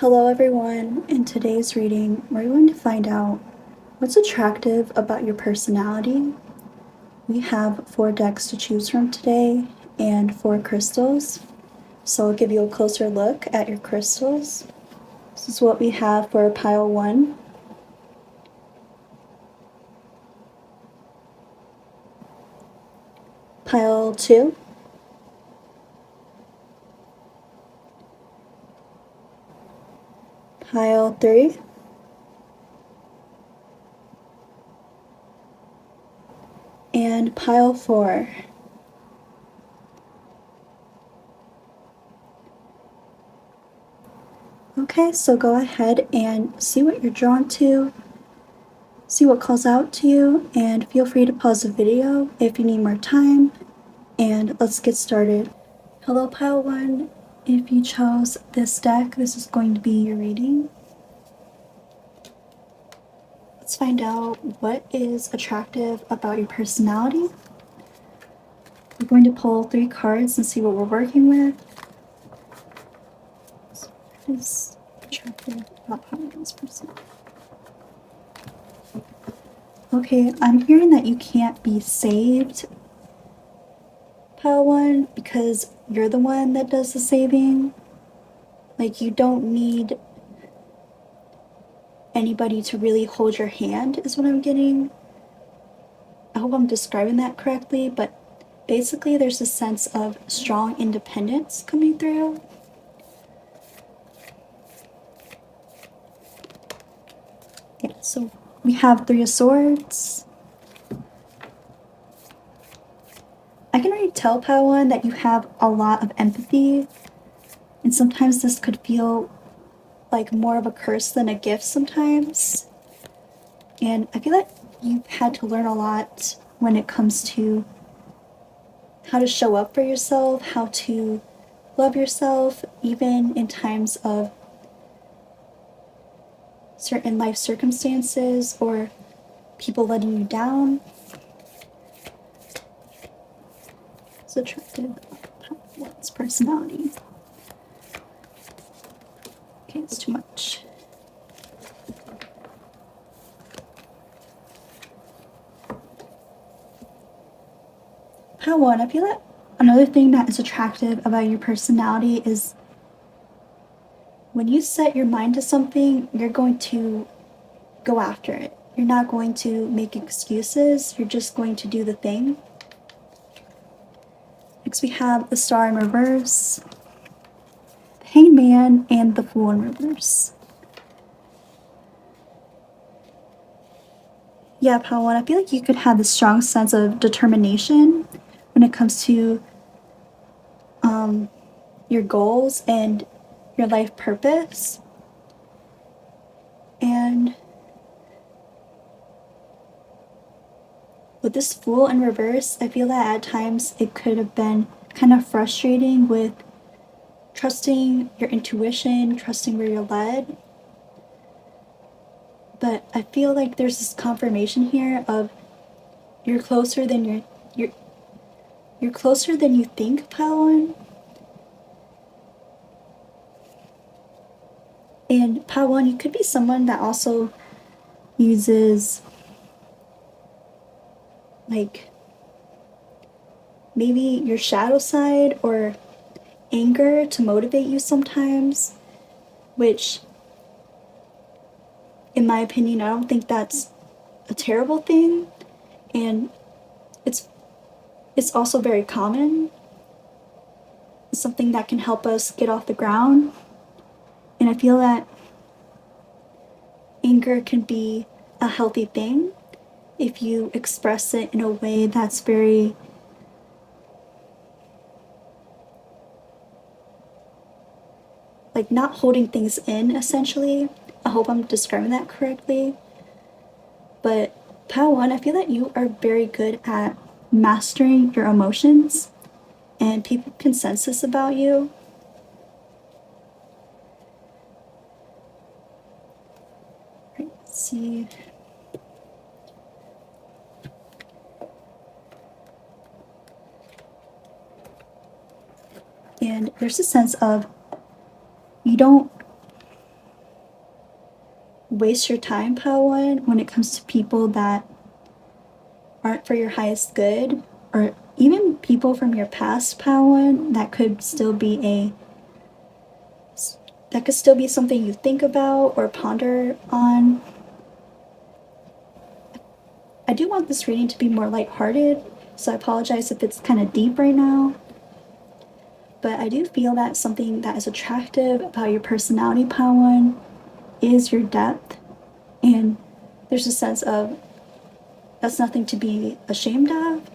Hello everyone, in today's reading we're going to find out what's attractive about your personality. We have 4 decks to choose from today and 4 crystals, so I'll give you a closer look at your crystals. This is what we have for pile 1. Pile 2. Pile 3. And pile 4. Okay, so go ahead and see what you're drawn to, see what calls out to you, and feel free to pause the video if you need more time, and let's get started. Hello pile 1, if you chose this deck, this is going to be your reading. Let's find out what is attractive about your personality. We're going to pull 3 cards and see what we're working with. So what is attractive about pile 1's personality? Okay, I'm hearing that you can't be saved, pile 1, because you're the one that does the saving. Like, you don't need anybody to really hold your hand, is what I'm getting. I hope I'm describing that correctly, but basically there's a sense of strong independence coming through. Yeah, so we have 3 of Swords. I can already tell, pile 1, that you have a lot of empathy, and sometimes this could feel like more of a curse than a gift sometimes. And I feel like you've had to learn a lot when it comes to how to show up for yourself, how to love yourself, even in times of certain life circumstances or people letting you down. It's attractive about one's personality. Okay, it's too much. Pile 1, I feel like another thing that is attractive about your personality is when you set your mind to something, you're going to go after it. You're not going to make excuses, you're just going to do the thing. Next we have the Star in reverse, the Hangman, and the Fool in reverse. Yeah, pile 1, I feel like you could have this strong sense of determination when it comes to your goals and your life purpose. And with this Fool in reverse, I feel that at times it could have been kind of frustrating with trusting your intuition, trusting where you're led. But I feel like there's this confirmation here of you're closer than you're closer than you think, pile 1. And pile 1, you could be someone that also uses, like, maybe your shadow side or anger to motivate you sometimes, which, in my opinion, I don't think that's a terrible thing, and it's also very common. It's something that can help us get off the ground, and I feel that anger can be a healthy thing if you express it in a way that's very like not holding things in, essentially. I hope I'm describing that correctly. But pile 1, I feel that you are very good at mastering your emotions, and people can sense this about you. Right, let's see. And there's a sense of you don't waste your time, Padawan, when it comes to people that aren't for your highest good, or even people from your past, Padawan, that could still be something you think about or ponder on. I do want this reading to be more lighthearted, so I apologize if it's kind of deep right now. But I do feel that something that is attractive about your personality, Padawan, is your depth. And there's a sense of that's nothing to be ashamed of.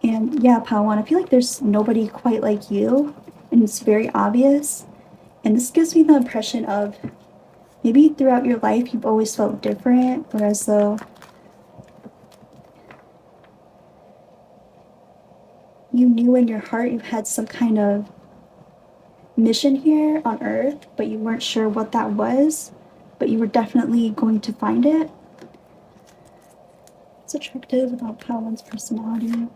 And yeah, Padawan, I feel like there's nobody quite like you, and it's very obvious. And this gives me the impression of maybe throughout your life you've always felt different, or as though you knew in your heart you had some kind of mission here on Earth, but you weren't sure what that was, but you were definitely going to find it. It's attractive about Padawan's personality.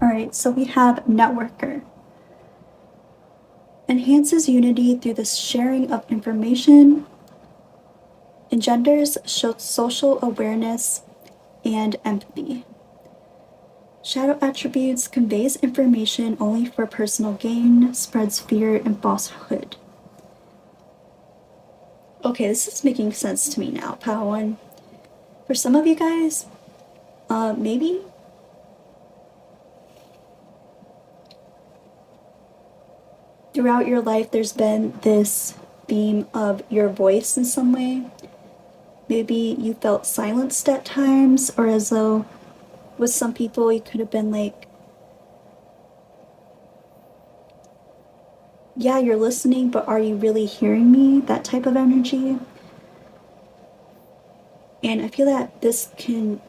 Alright, so we have Networker. Enhances unity through the sharing of information, engenders social awareness and empathy. Shadow attributes conveys information only for personal gain, spreads fear and falsehood. Okay, this is making sense to me now, Padawan. For some of you guys, maybe throughout your life there's been this theme of your voice in some way. Maybe you felt silenced at times, or as though with some people you could have been like, yeah, you're listening, but are you really hearing me? That type of energy. And I feel that this can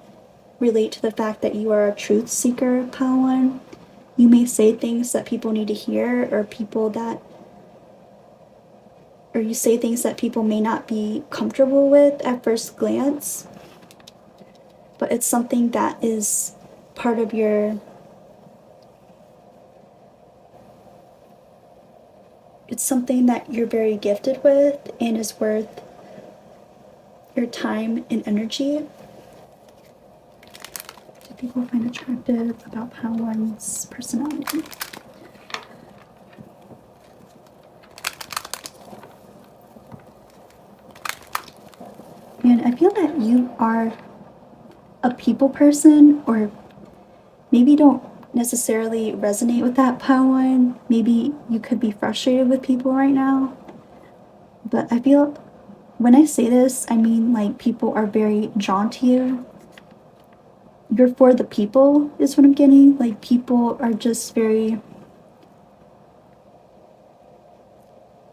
relate to the fact that you are a truth seeker, Padawan. You may say things that people need to hear, or you say things that people may not be comfortable with at first glance, but it's something that is part of it's something that you're very gifted with and is worth your time and energy. Do people find attractive about Padawan's personality? And I feel that you are a people person, or maybe don't necessarily resonate with that, Padawan. Maybe you could be frustrated with people right now. But I feel when I say this, I mean like people are very drawn to you. You're for the people, is what I'm getting. Like people are just very,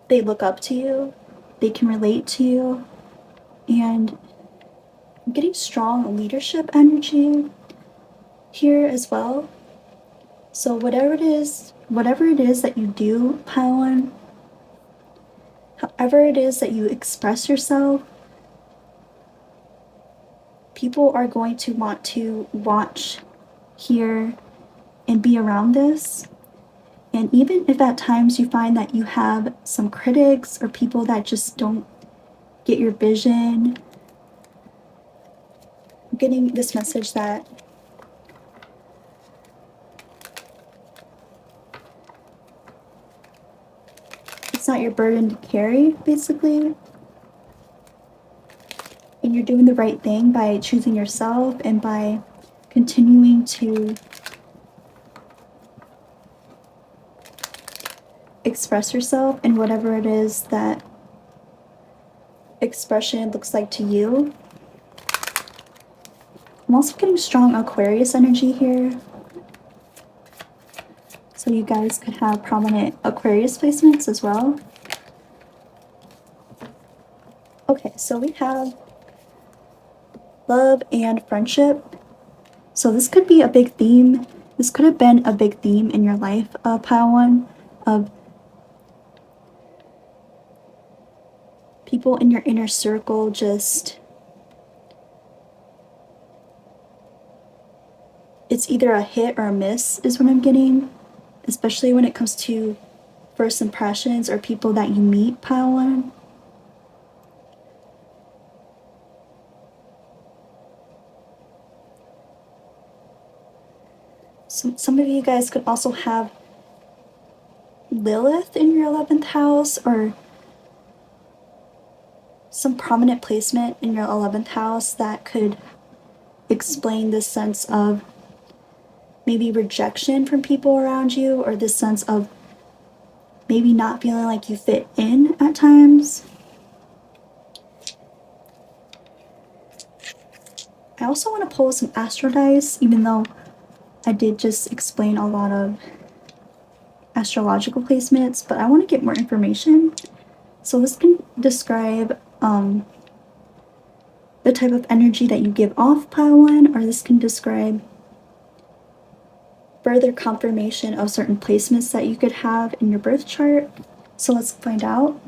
they look up to you, they can relate to you, and I'm getting strong leadership energy here as well. So whatever it is that you do, Padawan, however it is that you express yourself, people are going to want to watch, hear, and be around this. And even if at times you find that you have some critics or people that just don't get your vision, I'm getting this message that it's not your burden to carry, basically. And you're doing the right thing by choosing yourself and by continuing to express yourself in whatever it is that expression looks like to you. I'm also getting strong Aquarius energy here. So you guys could have prominent Aquarius placements as well. Okay, so we have love and friendship. So this could be a big theme. This could have been a big theme in your life, Padawan, of people in your inner circle just it's either a hit or a miss, is what I'm getting, especially when it comes to first impressions or people that you meet, pile one. Some of you guys could also have Lilith in your 11th house, or some prominent placement in your 11th house that could explain this sense of maybe rejection from people around you, or this sense of maybe not feeling like you fit in at times. I also want to pull some astro dice, even though I did just explain a lot of astrological placements, but I want to get more information. So this can describe the type of energy that you give off, pile one, or this can describe further confirmation of certain placements that you could have in your birth chart. So let's find out.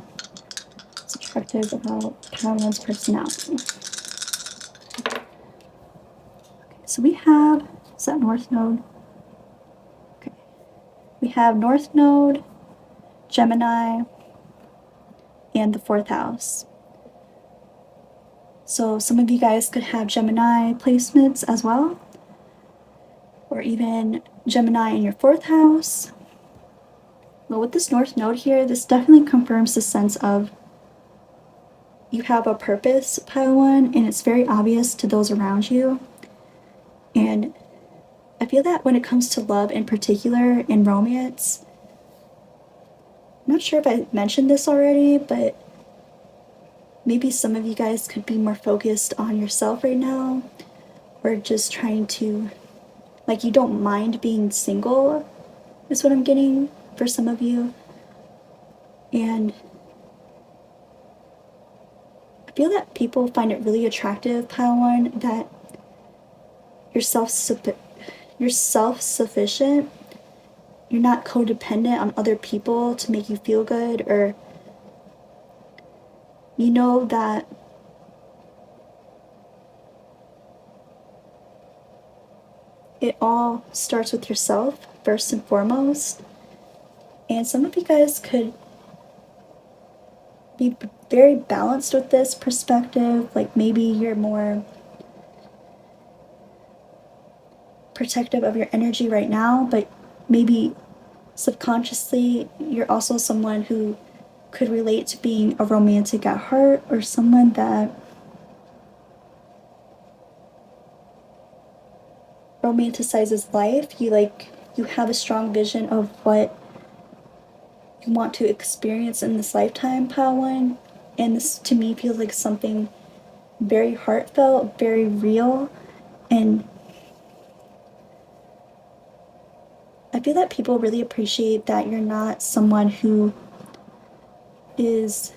Subjective about pile one's personality. Okay, so we have, is that North Node? Okay. We have North Node, Gemini, and the 4th house. So some of you guys could have Gemini placements as well, or even Gemini in your 4th house. Well, with this North Node here, this definitely confirms the sense of you have a purpose, pile one, and it's very obvious to those around you. And I feel that when it comes to love in particular and romance, I'm not sure if I mentioned this already, but maybe some of you guys could be more focused on yourself right now, or just trying to, like, you don't mind being single, is what I'm getting for some of you. And I feel that people find it really attractive, pile one, that you're self-sufficient, you're not codependent on other people to make you feel good, or you know that it all starts with yourself first and foremost. And some of you guys could be very balanced with this perspective. Like maybe you're more protective of your energy right now, but maybe subconsciously you're also someone who could relate to being a romantic at heart, or someone that romanticizes life. You have a strong vision of what you want to experience in this lifetime, pile one. And this to me feels like something very heartfelt, very real. And I feel that people really appreciate that you're not someone who is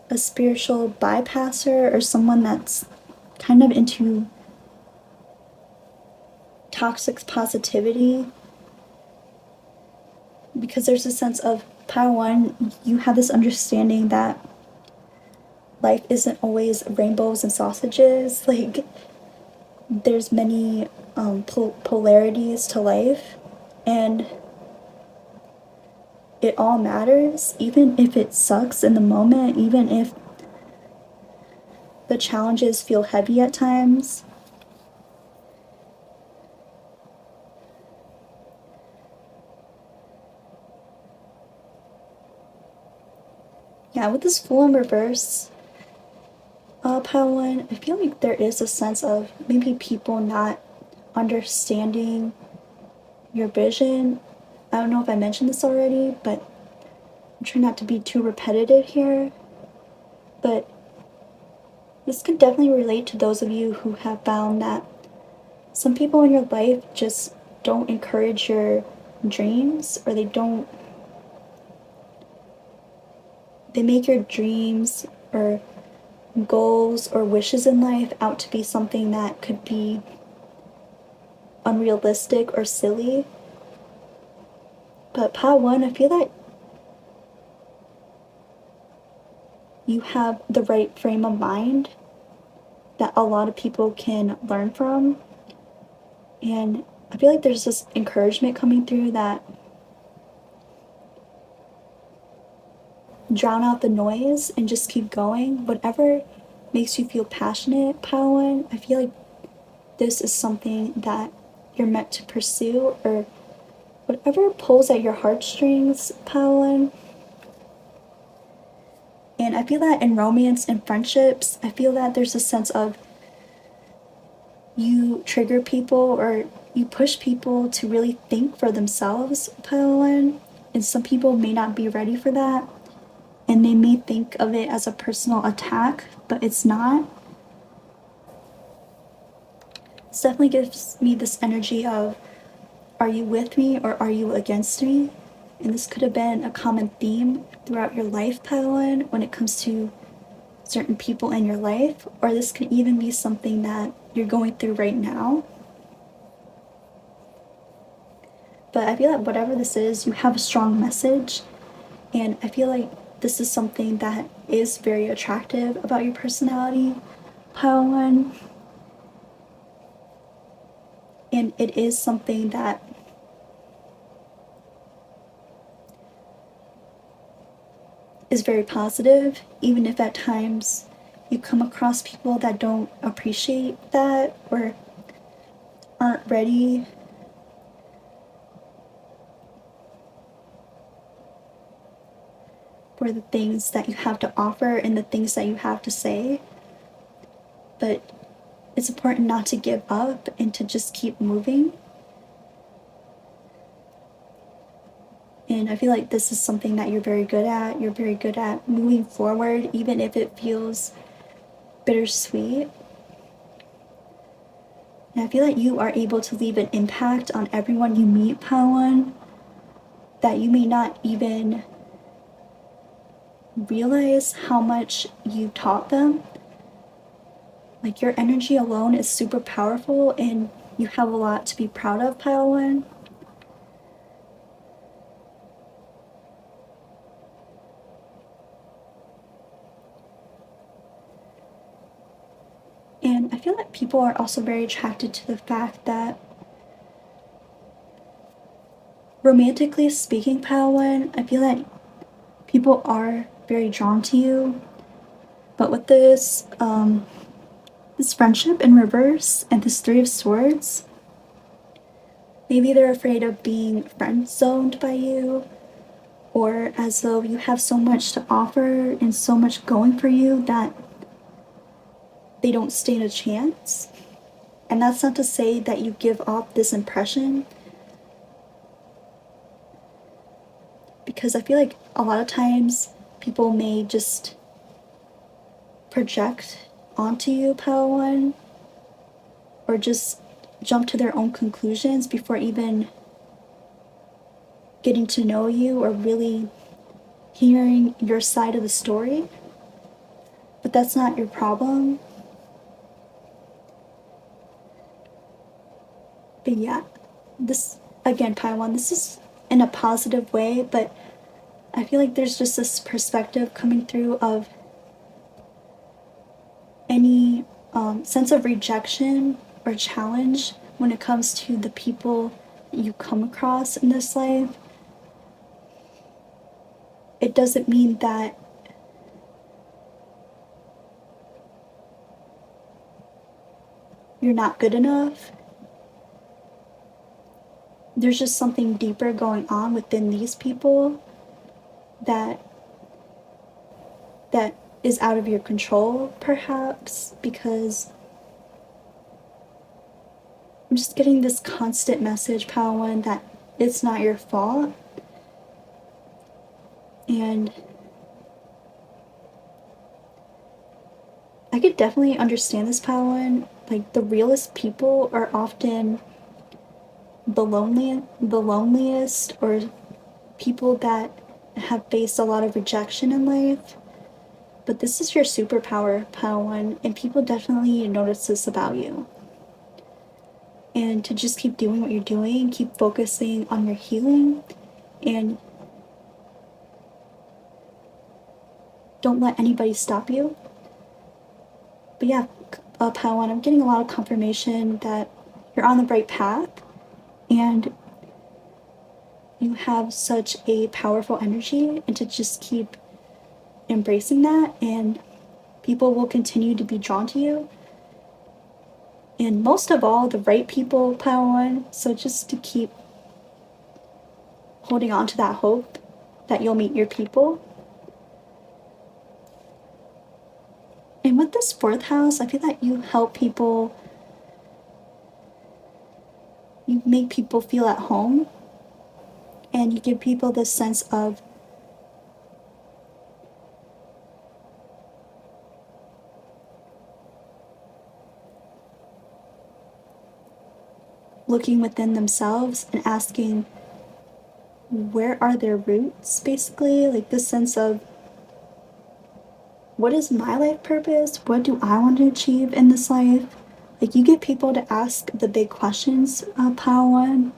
a spiritual bypasser, or someone that's kind of into toxic positivity, because there's a sense of pile one, you have this understanding that life isn't always rainbows and sausages. Like there's many polarities to life, and it all matters, even if it sucks in the moment, even if the challenges feel heavy at times. Yeah, with this Fool in reverse, pile one, I feel like there is a sense of maybe people not understanding your vision. I don't know if I mentioned this already, but I'm trying not to be too repetitive here. But this could definitely relate to those of you who have found that some people in your life just don't encourage your dreams, or they make your dreams or goals or wishes in life out to be something that could be unrealistic or silly. But pile one, I feel that you have the right frame of mind that a lot of people can learn from. And I feel like there's this encouragement coming through that drown out the noise and just keep going. Whatever makes you feel passionate, Pile One, I feel like this is something that you're meant to pursue, or whatever pulls at your heartstrings, Pile One. And I feel that in romance and friendships, I feel that there's a sense of you trigger people or you push people to really think for themselves, Pile One. And some people may not be ready for that. And they may think of it as a personal attack, but it's not. This definitely gives me this energy of, are you with me or are you against me? And this could have been a common theme throughout your life, Pile One, when it comes to certain people in your life, or this could even be something that you're going through right now. But I feel like whatever this is, you have a strong message, and I feel like this is something that is very attractive about your personality, Pile One. And it is something that is very positive, even if at times you come across people that don't appreciate that or aren't ready for the things that you have to offer and the things that you have to say. But it's important not to give up and to just keep moving. And I feel like this is something that you're very good at. You're very good at moving forward, even if it feels bittersweet. And I feel like you are able to leave an impact on everyone you meet, Pile One, that you may not even realize how much you taught them. Like, your energy alone is super powerful, and you have a lot to be proud of, Pile One. And I feel like people are also very attracted to the fact that, romantically speaking, Pile One, I feel like people are very drawn to you. But with this friendship in reverse and this Three of Swords, maybe they're afraid of being friend zoned by you, or as though you have so much to offer and so much going for you that they don't stand a chance. And that's not to say that you give off this impression, because I feel like a lot of times people may just project onto you, Pile One, or just jump to their own conclusions before even getting to know you or really hearing your side of the story. But that's not your problem. But yeah, this, again, Pile One, this is in a positive way, but I feel like there's just this perspective coming through of any sense of rejection or challenge when it comes to the people you come across in this life. It doesn't mean that you're not good enough. There's just something deeper going on within these people that that is out of your control, perhaps, because I'm just getting this constant message, Pile One, that it's not your fault. And I could definitely understand this, Pile One. Like, the realest people are often the loneliest, or people that have faced a lot of rejection in life. But this is your superpower, Pile One, and people definitely notice this about you. And to just keep doing what you're doing, keep focusing on your healing, and don't let anybody stop you. But yeah, Pile One, I'm getting a lot of confirmation that you're on the right path, and you have such a powerful energy, and to just keep embracing that, and people will continue to be drawn to you. And most of all, the right people, pile on. So just to keep holding on to that hope that you'll meet your people. And with this fourth house, I feel that you help people, you make people feel at home, and you give people this sense of looking within themselves and asking, where are their roots, basically? Like this sense of, what is my life purpose? What do I want to achieve in this life? Like you get people to ask the big questions, pile one,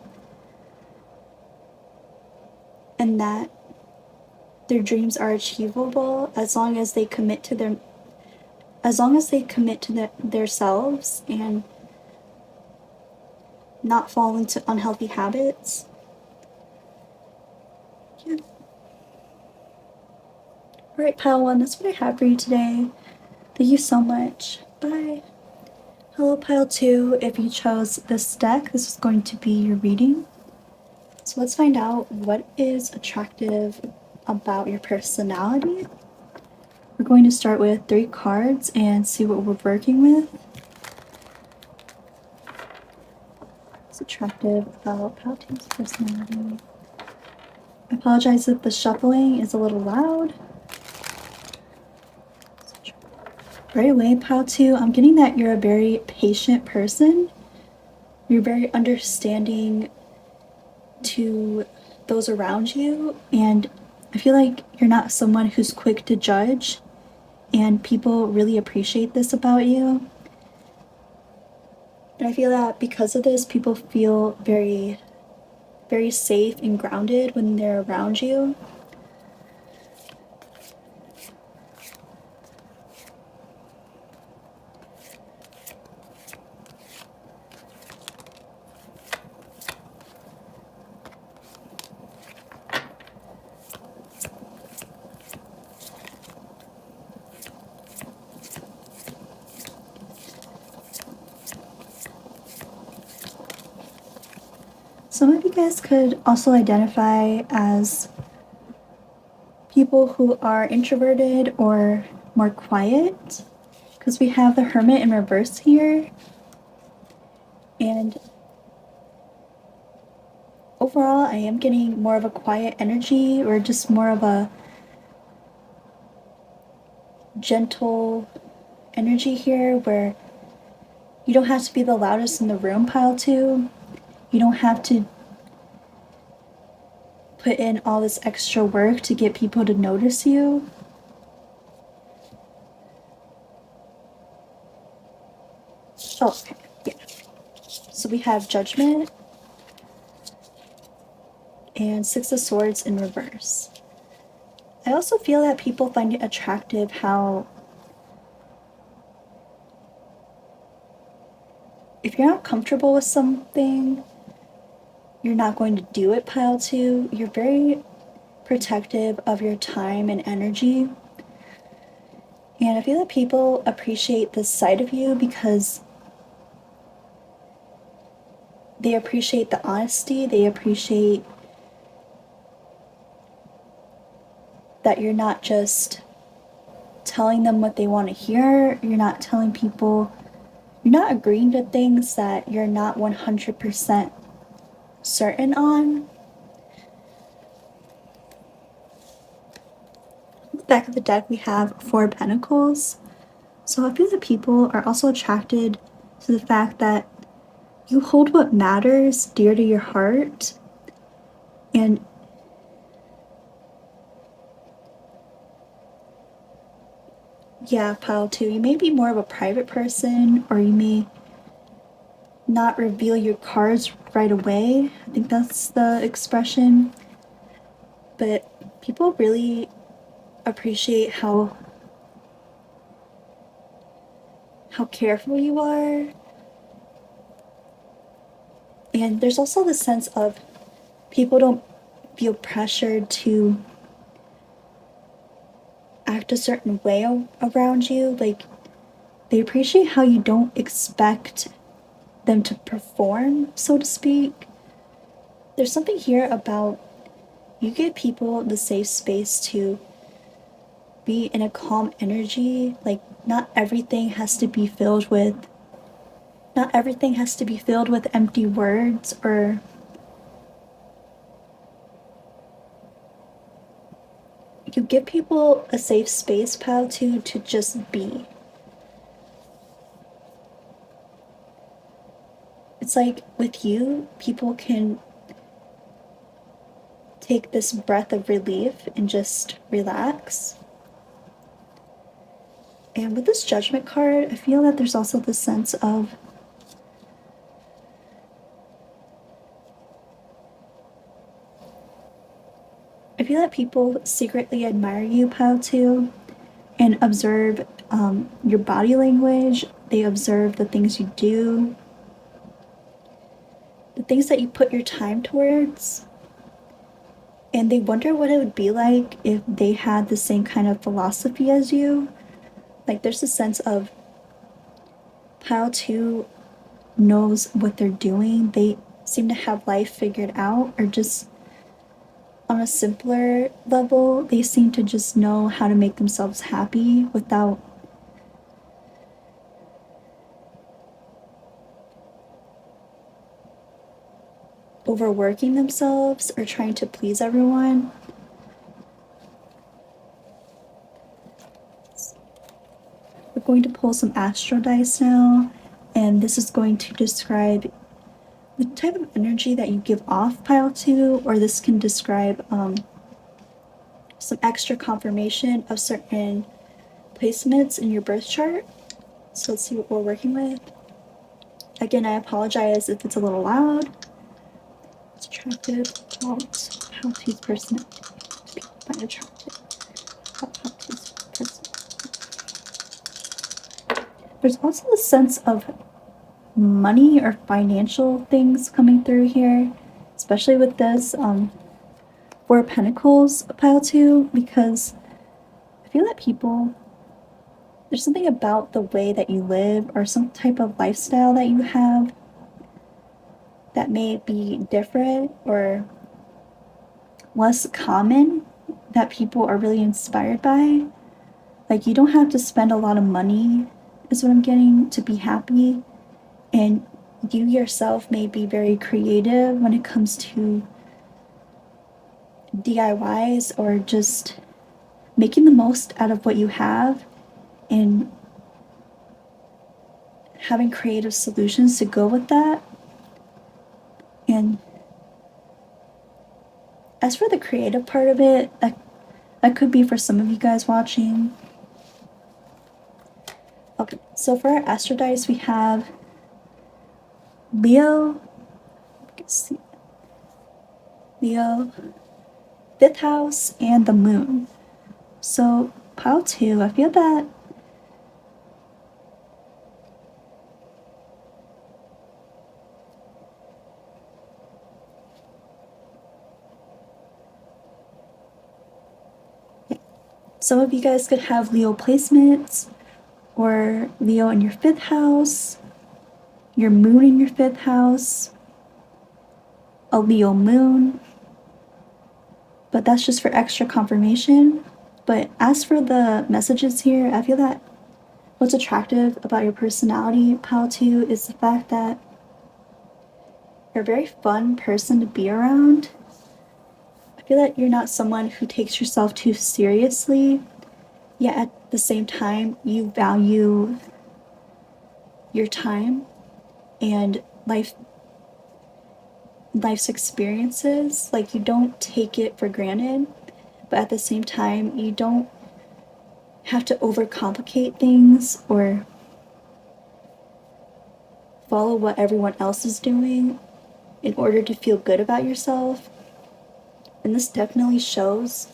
and that their dreams are achievable as long as they commit to their selves and not fall into unhealthy habits. Yeah. Alright, pile one, that's what I have for you today. Thank you so much. Bye. Hello, pile two. If you chose this deck, this is going to be your reading. So let's find out what is attractive about your personality. We're going to start with 3 cards and see what we're working with. What's attractive about pile two's personality? I apologize if the shuffling is a little loud. Right away, pile two, I'm getting that you're a very patient person. You're very understanding to those around you, and I feel like you're not someone who's quick to judge, and people really appreciate this about you. And I feel that because of this, people feel very, very safe and grounded when they're around you. Some of you guys could also identify as people who are introverted or more quiet, because we have the Hermit in reverse here. And overall, I am getting more of a quiet energy, or just more of a gentle energy here, where you don't have to be the loudest in the room, pile two. You don't have to put in all this extra work to get people to notice you. Oh, okay, yeah. So we have Judgment and Six of Swords in reverse. I also feel that people find it attractive how if you're not comfortable with something, you're not going to do it, pile two. You're very protective of your time and energy. And I feel that people appreciate this side of you because they appreciate the honesty, they appreciate that you're not just telling them what they want to hear, you're not telling people, you're not agreeing to things that you're not 100% certain on. Back of the deck we have 4 Pentacles. So I feel that people are also attracted to the fact that you hold what matters dear to your heart, and yeah, pile two, you may be more of a private person, or you may not reveal your cards right away. I think that's the expression. But people really appreciate how careful you are. And there's also the sense of people don't feel pressured to act a certain way around you. Like, they appreciate how you don't expect them to perform, so to speak. There's something here about you give people the safe space to be in a calm energy. Like, not everything has to be filled with empty words, or you give people a safe space, pal, to just be. It's like with you, people can take this breath of relief and just relax. And with this Judgment card, I feel that there's also this sense of I feel that people secretly admire you, Pal, too, and observe your body language. They observe the things you do, the things that you put your time towards, and they wonder what it would be like if they had the same kind of philosophy as you. Like, there's a sense of Pal, too, knows what they're doing. They seem to have life figured out, or just on a simpler level, they seem to just know how to make themselves happy without overworking themselves or trying to please everyone. We're going to pull some astro dice now, and this is going to describe the type of energy that you give off, pile 2, or this can describe some extra confirmation of certain placements in your birth chart. So let's see what we're working with. Again, I apologize if it's a little loud. It's attractive about how to personality. Find attractive about how to personality. There's also a sense of money or financial things coming through here, especially with this Four of Pentacles pile 2, because I feel that people, there's something about the way that you live or some type of lifestyle that you have that may be different or less common that people are really inspired by. Like, you don't have to spend a lot of money, is what I'm getting, to be happy. And you yourself may be very creative when it comes to DIYs or just making the most out of what you have and having creative solutions to go with that. And as for the creative part of it, that could be for some of you guys watching. Okay, so for our astro dice, we have Leo, Leo, 5th house, and the moon. So pile 2, I feel that some of you guys could have Leo placements, or Leo in your 5th house, your moon in your 5th house, a Leo moon, but that's just for extra confirmation. But as for the messages here, I feel that what's attractive about your personality, pile 2, is the fact that you're a very fun person to be around. I feel that you're not someone who takes yourself too seriously, yet at the same time, you value your time and life's experiences. Like, you don't take it for granted, but at the same time, you don't have to overcomplicate things or follow what everyone else is doing in order to feel good about yourself. And this definitely shows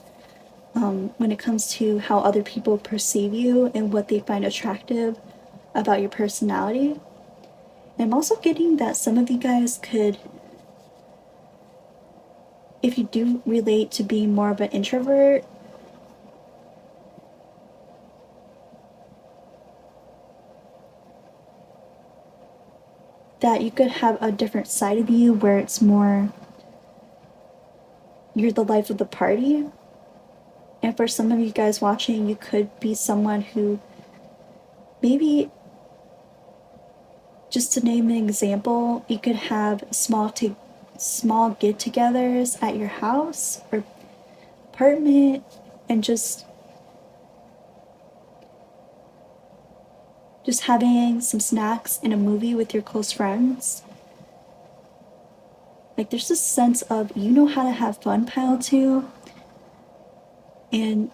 when it comes to how other people perceive you and what they find attractive about your personality. I'm also getting that some of you guys could, if you do relate to being more of an introvert, that you could have a different side of you where it's more you're the life of the party. And for some of you guys watching, you could be someone who maybe, just to name an example, you could have small get-togethers at your house or apartment and just having some snacks and a movie with your close friends. Like there's this sense of you know how to have fun, pal, too, and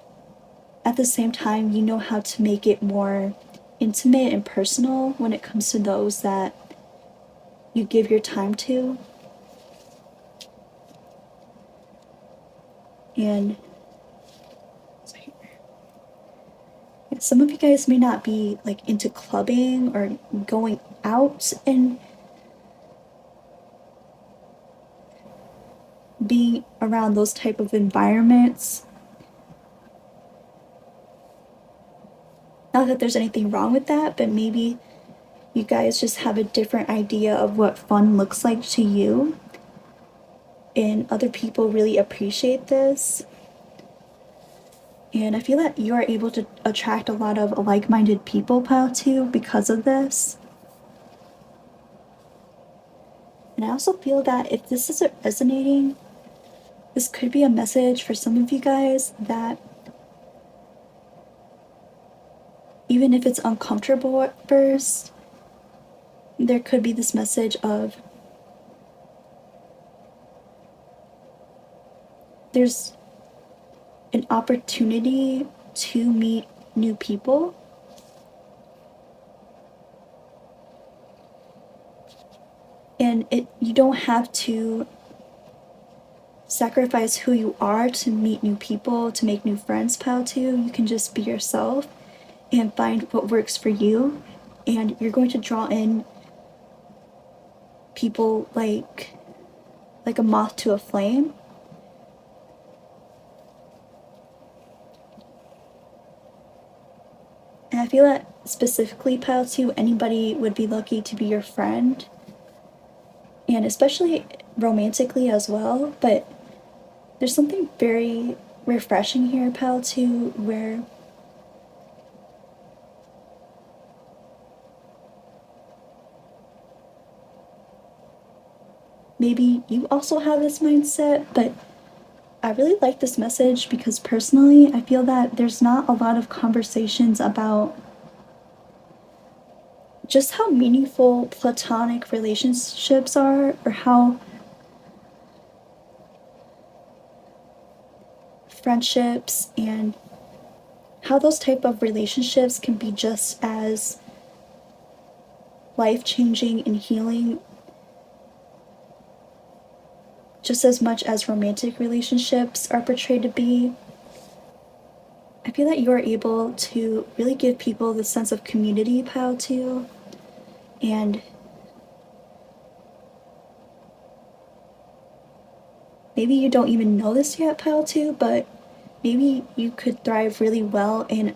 at the same time you know how to make it more intimate and personal when it comes to those that you give your time to. And some of you guys may not be like into clubbing or going out and being around those type of environments. Not that there's anything wrong with that, but maybe you guys just have a different idea of what fun looks like to you. And other people really appreciate this. And I feel that you are able to attract a lot of like-minded people, pal, too, because of this. And I also feel that if this isn't resonating, this could be a message for some of you guys that even if it's uncomfortable at first, there could be this message of there's an opportunity to meet new people. And you don't have to sacrifice who you are to meet new people, to make new friends, pal, too. You can just be yourself and find what works for you. And you're going to draw in people like a moth to a flame. And I feel that specifically, pal, too, anybody would be lucky to be your friend. And especially romantically as well. But there's something very refreshing here, pal, too, where maybe you also have this mindset, but I really like this message because personally, I feel that there's not a lot of conversations about just how meaningful platonic relationships are, or how friendships and how those type of relationships can be just as life-changing and healing just as much as romantic relationships are portrayed to be. I feel that you are able to really give people the sense of community, pal, too. And maybe you don't even know this yet, pal, too, but maybe you could thrive really well in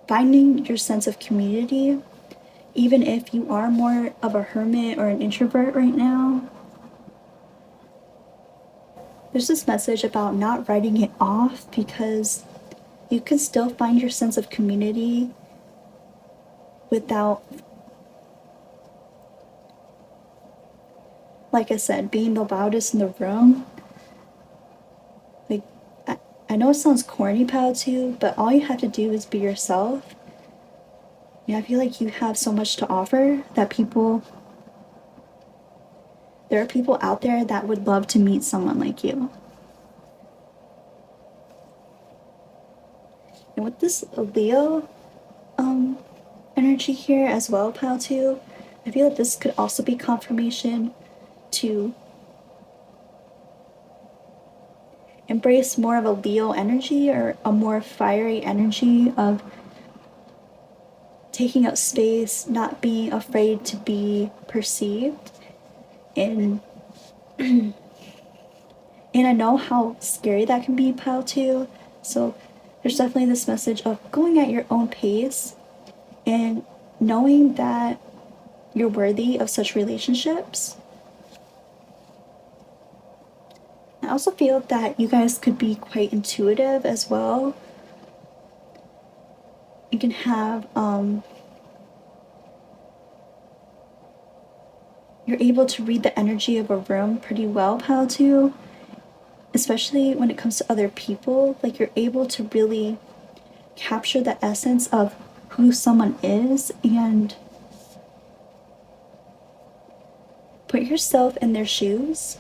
finding your sense of community, even if you are more of a hermit or an introvert right now. There's this message about not writing it off because you can still find your sense of community without, like I said, being the loudest in the room. Like, I know it sounds corny, pal, too, but all you have to do is be yourself. And I feel like you have so much to offer that there are people out there that would love to meet someone like you. And with this Leo energy here as well, pal, too, I feel like this could also be confirmation to embrace more of a Leo energy or a more fiery energy of taking up space, not being afraid to be perceived. And and I know how scary that can be, pal, too. So there's definitely this message of going at your own pace and knowing that you're worthy of such relationships. I also feel that you guys could be quite intuitive as well. You can have, you're able to read the energy of a room pretty well, pal, too. Especially when it comes to other people. Like, you're able to really capture the essence of who someone is and put yourself in their shoes.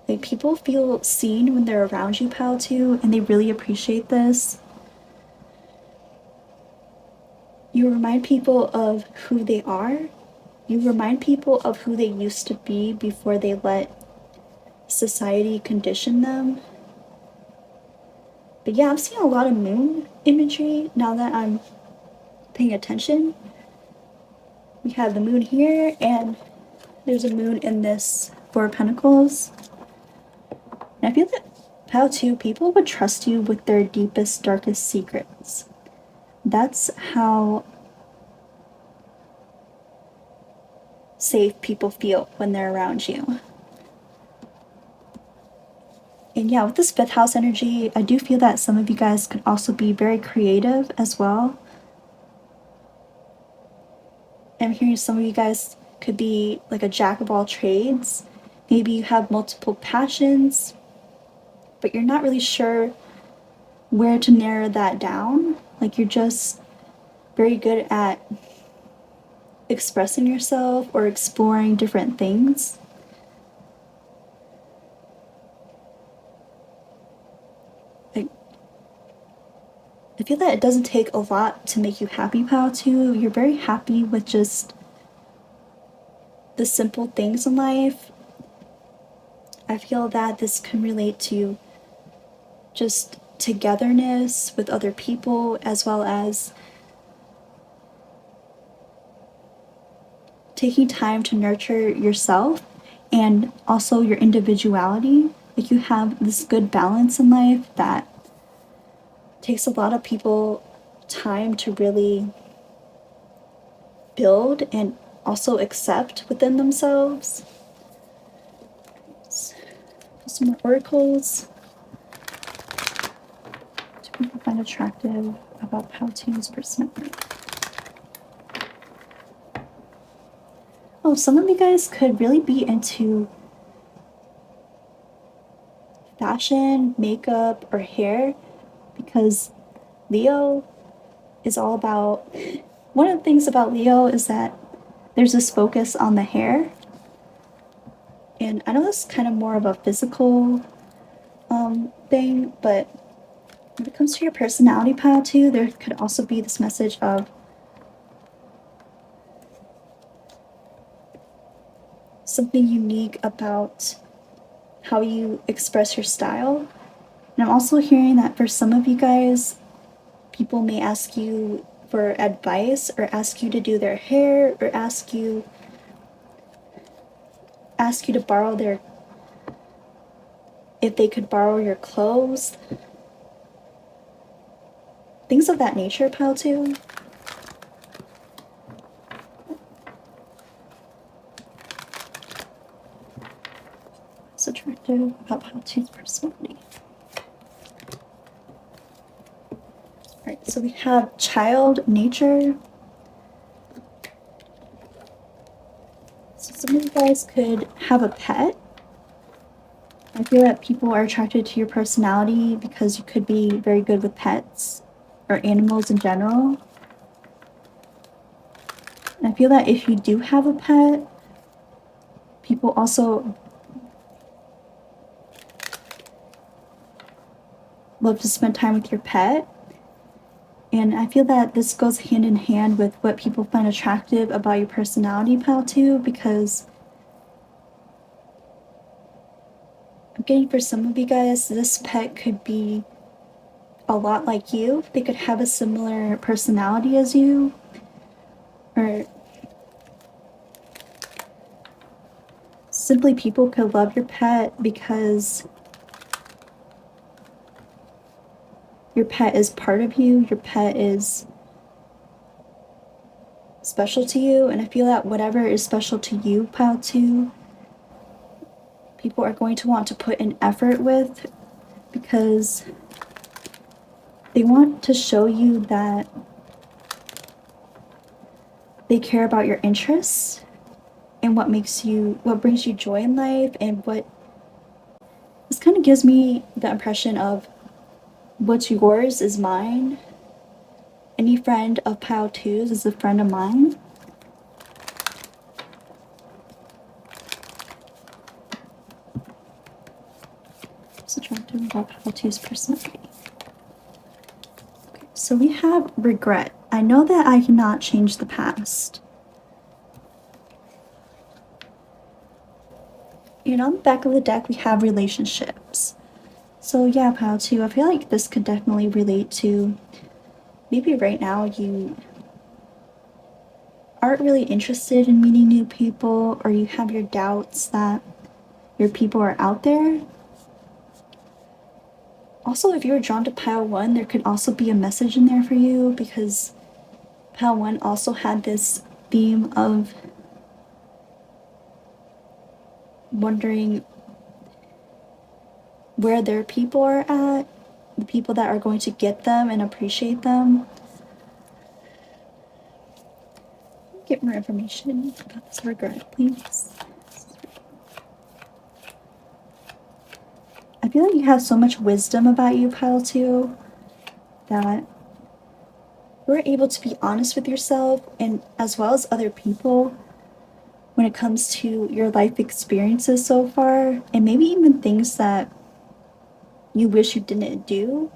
Like, people feel seen when they're around you, pal, too, and they really appreciate this. You remind people of who they are. You remind people of who they used to be before they let society condition them. But yeah, I'm seeing a lot of moon imagery now that I'm paying attention. We have the moon here, and there's a moon in this Four of Pentacles. And I feel that how too people would trust you with their deepest, darkest secrets. That's how safe people feel when they're around you. And yeah, with this fifth house energy, I do feel that some of you guys could also be very creative as well. I'm hearing some of you guys could be like a jack of all trades. Maybe you have multiple passions, but you're not really sure where to narrow that down. Like, you're just very good at expressing yourself or exploring different things. Like, I feel that it doesn't take a lot to make you happy, pal, too. You're very happy with just the simple things in life. I feel that this can relate to just togetherness with other people, as well as taking time to nurture yourself and also your individuality. Like, you have this good balance in life that takes a lot of people time to really build and also accept within themselves. Some more oracles. Do people find attractive about Palpatine's personality? Oh, some of you guys could really be into fashion, makeup, or hair, because Leo is all about... One of the things about Leo is that there's this focus on the hair. And I know this is kind of more of a physical thing, but when it comes to your personality pile too, there could also be this message of something unique about how you express your style. And I'm also hearing that for some of you guys, people may ask you for advice or ask you to do their hair or ask you to borrow their... if they could borrow your clothes. Things of that nature, pal, too. It's attractive about pal 2's personality. Alright, so we have child nature. So some of you guys could have a pet. I feel that people are attracted to your personality because you could be very good with pets or animals in general. And I feel that if you do have a pet, people also love to spend time with your pet. And I feel that this goes hand in hand with what people find attractive about your personality, pal, too, because I'm getting for some of you guys, this pet could be a lot like you. They could have a similar personality as you, or simply people could love your pet because your pet is part of you, your pet is special to you, and I feel that whatever is special to you, Pile 2, people are going to want to put in effort with because they want to show you that they care about your interests and what brings you joy in life, and what this kind of gives me the impression of what's yours is mine. Any friend of Pile 2's is a friend of mine. It's attractive about Pile 2's personality. Okay, so we have regret. I know that I cannot change the past. And on the back of the deck, we have relationships. So yeah, Pile 2, I feel like this could definitely relate to maybe right now you aren't really interested in meeting new people, or you have your doubts that your people are out there. Also, if you were drawn to Pile 1, there could also be a message in there for you, because Pile 1 also had this theme of wondering where their people are at, the people that are going to get them and appreciate them. Get more information about this regret, please. I feel like you have so much wisdom about you, Pile 2, that you're able to be honest with yourself and as well as other people when it comes to your life experiences so far, and maybe even things that you wish you didn't do,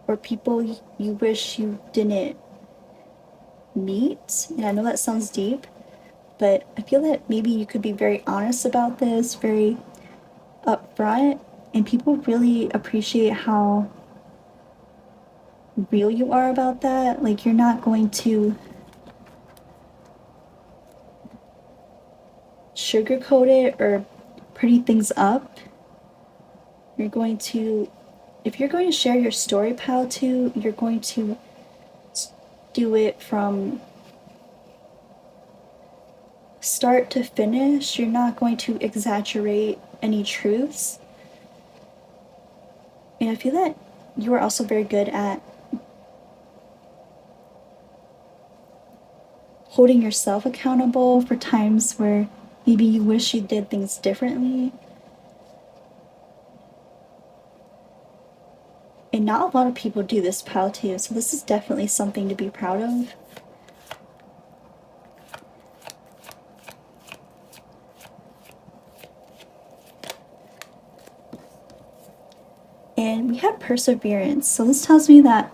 or people you wish you didn't meet. And I know that sounds deep, but I feel that maybe you could be very honest about this, very upfront, and people really appreciate how real you are about that. Like, you're not going to sugarcoat it or pretty things up. You're going to, if you're going to share your story, Pile 2, you're going to do it from start to finish. You're not going to exaggerate any truths. And I feel that you are also very good at holding yourself accountable for times where maybe you wish you did things differently. And not a lot of people do this, Pile 2, so this is definitely something to be proud of. And we have perseverance, so this tells me that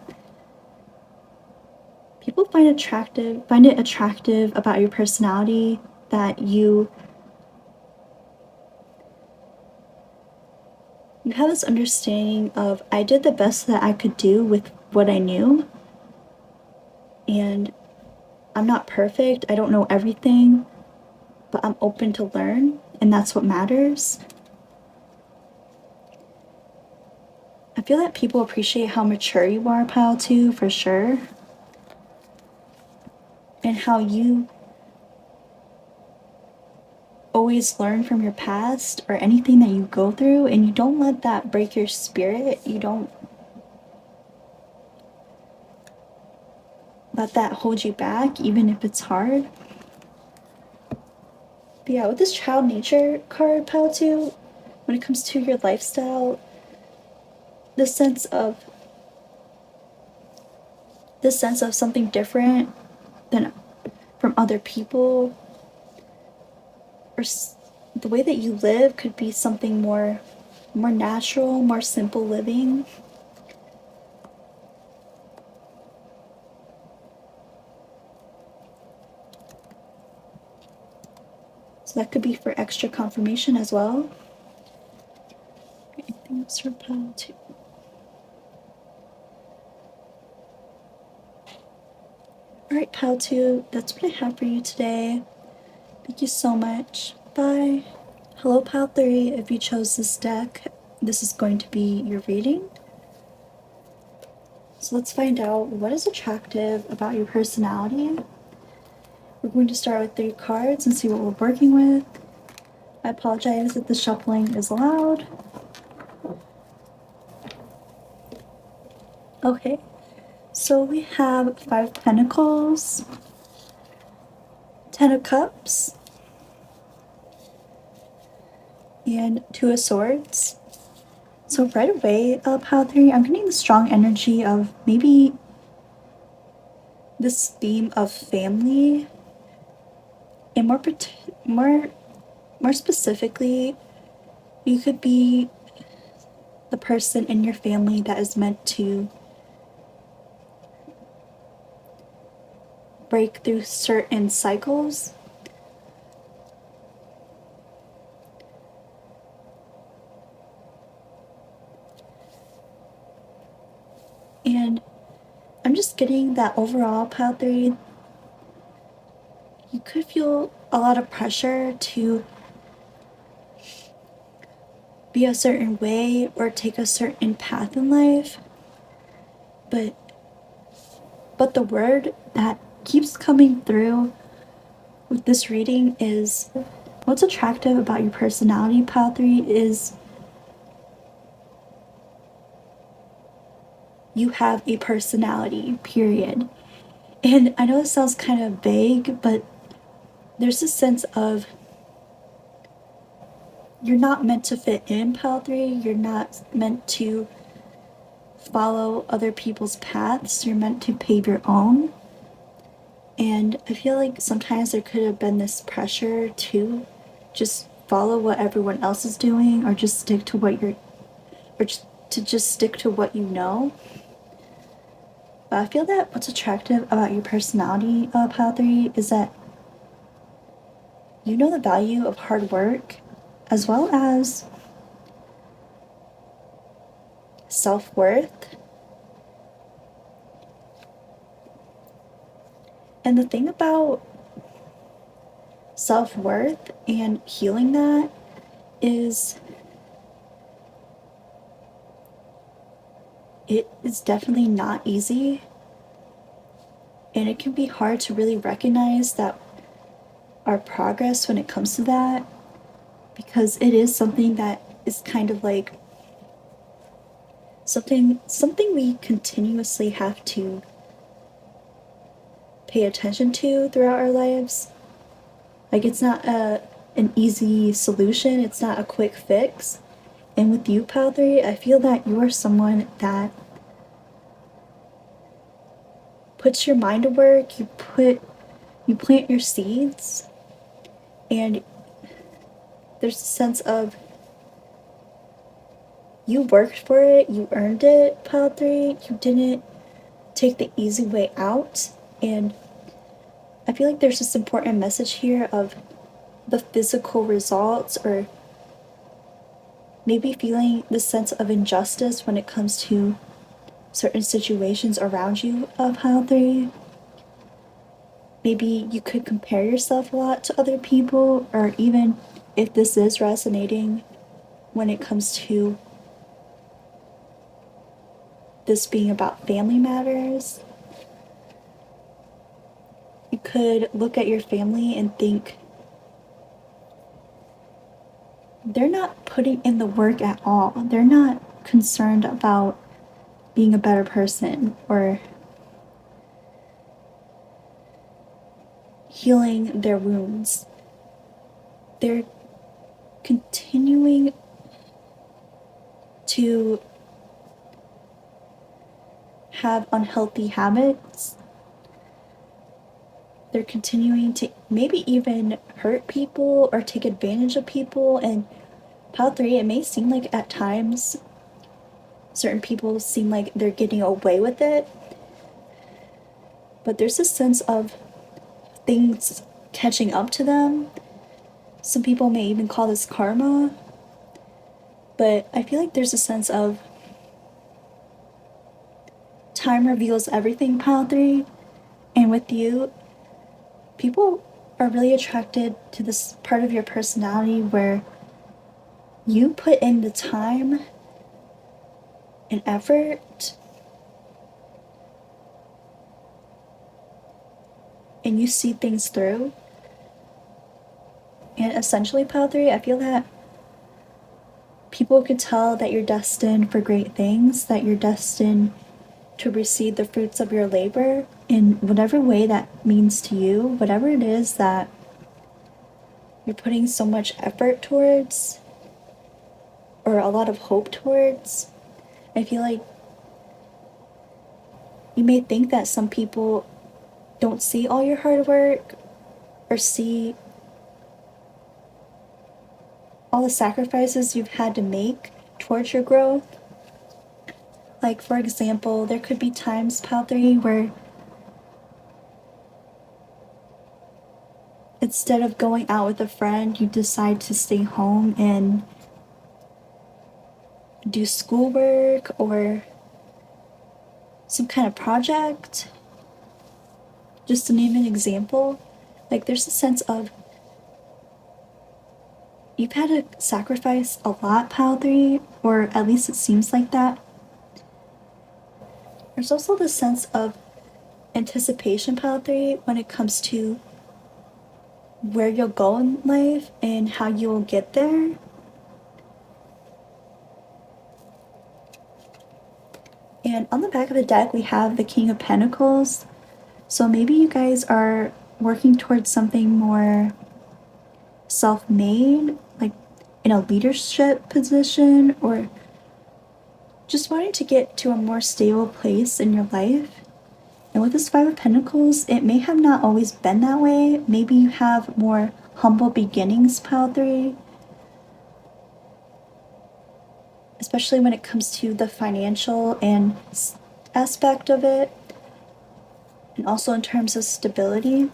people find it attractive about your personality that you have this understanding of, I did the best that I could do with what I knew, and I'm not perfect, I don't know everything, but I'm open to learn, and that's what matters. I feel that people appreciate how mature you are, Pile 2, for sure, and how you always learn from your past or anything that you go through, and you don't let that break your spirit. You don't let that hold you back, even if it's hard. But yeah, with this child nature card, Pile 2, when it comes to your lifestyle, the sense of something different than from other people, or the way that you live could be something more natural, more simple living. So that could be for extra confirmation as well. Anything else for Pile 2? Alright, Pal 2, that's what I have for you today. Thank you so much. Bye. Hello, Pal 3. If you chose this deck, this is going to be your reading. So let's find out what is attractive about your personality. We're going to start with 3 cards and see what we're working with. I apologize if the shuffling is loud. Okay, so we have 5 of Pentacles, 10 of Cups, and 2 of Swords. So right away, Pile 3, I'm getting the strong energy of maybe this theme of family, and more specifically, you could be the person in your family that is meant to break through certain cycles. And I'm just getting that overall, Pile 3, you could feel a lot of pressure to be a certain way or take a certain path in life. But the word that keeps coming through with this reading is what's attractive about your personality, Pile 3, is you have a personality, period. And I know this sounds kind of vague, but there's a sense of you're not meant to fit in, Pile 3. You're not meant to follow other people's paths. You're meant to pave your own. And I feel like sometimes there could have been this pressure to just follow what everyone else is doing, or just stick to what you're, or just stick to what you know. But I feel that what's attractive about your personality, Pile 3, is that you know the value of hard work as well as self-worth. And the thing about self-worth and healing that is it is definitely not easy, and it can be hard to really recognize that our progress when it comes to that, because it is something that is kind of like something we continuously have to pay attention to throughout our lives. Like, it's not an easy solution, it's not a quick fix. And with you, Pile 3, I feel that you are someone that puts your mind to work, you plant your seeds, and there's a sense of you worked for it, you earned it, Pile 3. You didn't take the easy way out. And I feel like there's this important message here of the physical results, or maybe feeling the sense of injustice when it comes to certain situations around you, Pile 3. Maybe you could compare yourself a lot to other people, or even if this is resonating when it comes to this being about family matters, you could look at your family and think, they're not putting in the work at all. They're not concerned about being a better person or healing their wounds. They're continuing to have unhealthy habits. They're continuing to maybe even hurt people or take advantage of people. And Pile 3, it may seem like at times certain people seem like they're getting away with it, but there's a sense of things catching up to them. Some people may even call this karma, but I feel like there's a sense of time reveals everything, Pile 3. And with you, people are really attracted to this part of your personality where you put in the time and effort and you see things through. And essentially, Pile 3, I feel that people could tell that you're destined for great things, that you're destined to receive the fruits of your labor in whatever way that means to you, whatever it is that you're putting so much effort towards or a lot of hope towards. I feel like you may think that some people don't see all your hard work or see all the sacrifices you've had to make towards your growth. Like, for example, there could be times, Pal 3, where instead of going out with a friend, you decide to stay home and do schoolwork or some kind of project. Just to name an example, like there's a sense of you've had to sacrifice a lot, Pal 3, or at least it seems like that. There's also the sense of anticipation, Pal 3, when it comes to where you'll go in life and how you will get there. And on the back of the deck, we have the King of Pentacles. So maybe you guys are working towards something more self-made, like in a leadership position, or just wanting to get to a more stable place in your life. And with this Five of Pentacles, it may have not always been that way. Maybe you have more humble beginnings, Pile 3. Especially when it comes to the financial and aspect of it. And also in terms of stability.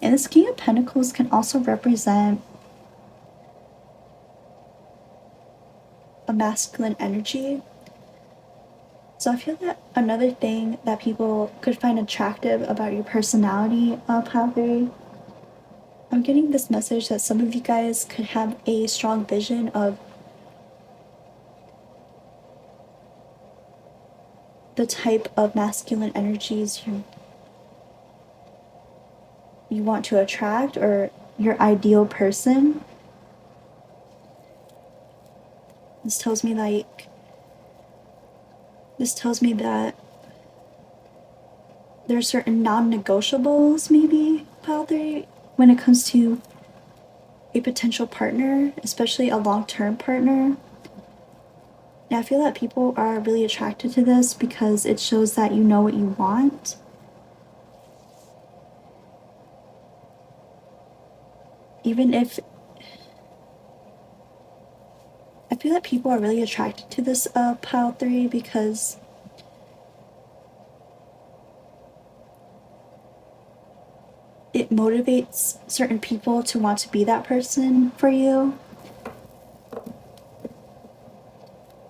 And this King of Pentacles can also represent a masculine energy. So I feel that another thing that people could find attractive about your personality, Pile 3, I'm getting this message that some of you guys could have a strong vision of the type of masculine energies you want to attract, or your ideal person. This tells me that there are certain non-negotiables, maybe, Pile 3, when it comes to a potential partner, especially a long-term partner. And I feel that people are really attracted to this because it shows that you know what you want. Even if I feel that people are really attracted to this Pile 3 because it motivates certain people to want to be that person for you.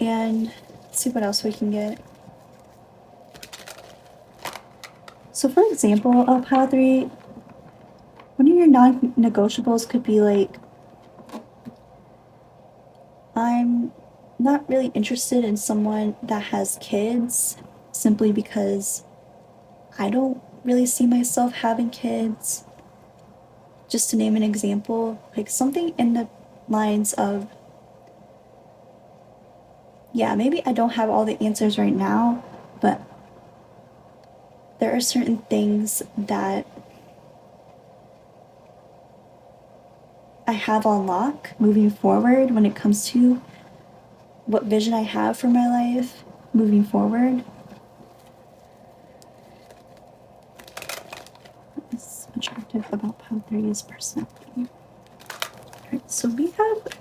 And let's see what else we can get. So for example, Pile 3, one of your non-negotiables could be like, I'm not really interested in someone that has kids simply because I don't really see myself having kids. Just to name an example, like something in the lines of, yeah, maybe I don't have all the answers right now, but there are certain things that I have on lock moving forward when it comes to what vision I have for my life moving forward. What is attractive about Pile 3's personality? Alright, so we have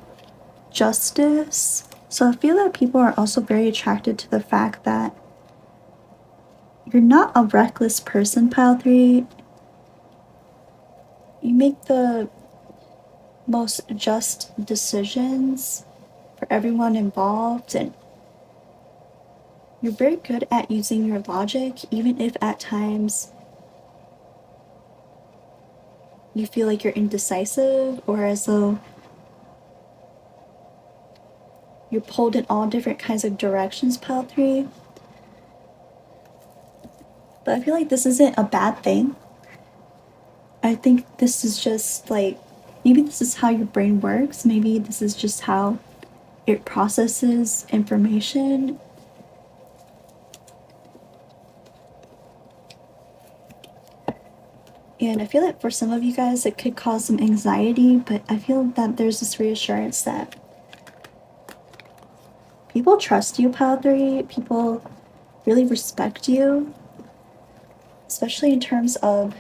Justice. So I feel that people are also very attracted to the fact that you're not a reckless person, Pile 3. You make the most just decisions for everyone involved, and you're very good at using your logic, even if at times you feel like you're indecisive, or as though you're pulled in all different kinds of directions, pile 3. But I feel like this isn't a bad thing. I think this is just like, maybe this is how your brain works. Maybe this is just how it processes information. And I feel like for some of you guys, it could cause some anxiety, but I feel that there's this reassurance that people trust you, pile 3. People really respect you, especially in terms of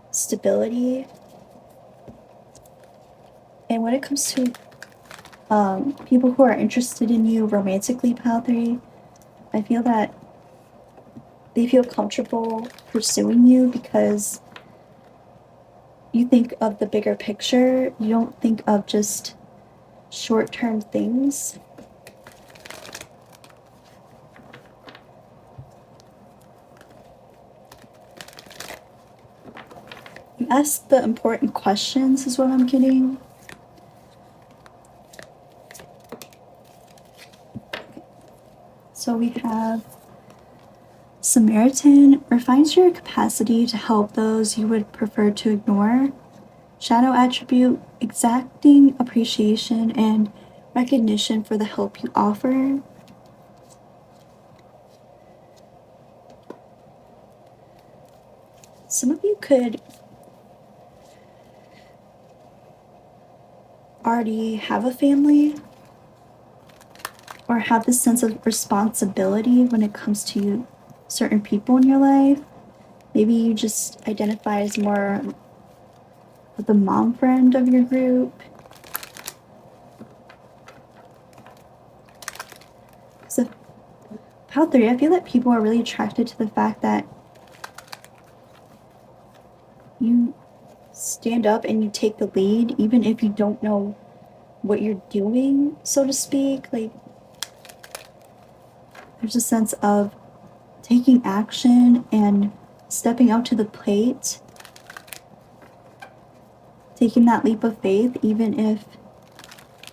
stability. And when it comes to people who are interested in you romantically, pile 3, I feel that they feel comfortable pursuing you because you think of the bigger picture. You don't think of just short-term things. You ask the important questions is what I'm getting. So we have Samaritan refines your capacity to help those you would prefer to ignore. Shadow attribute, exacting appreciation and recognition for the help you offer. Some of you could already have a family or have this sense of responsibility when it comes to certain people in your life. Maybe you just identify as more of the mom friend of your group. So, pile 3, I feel that people are really attracted to the fact that you stand up and you take the lead, even if you don't know what you're doing, so to speak. Like, there's a sense of taking action and stepping up to the plate, taking that leap of faith, even if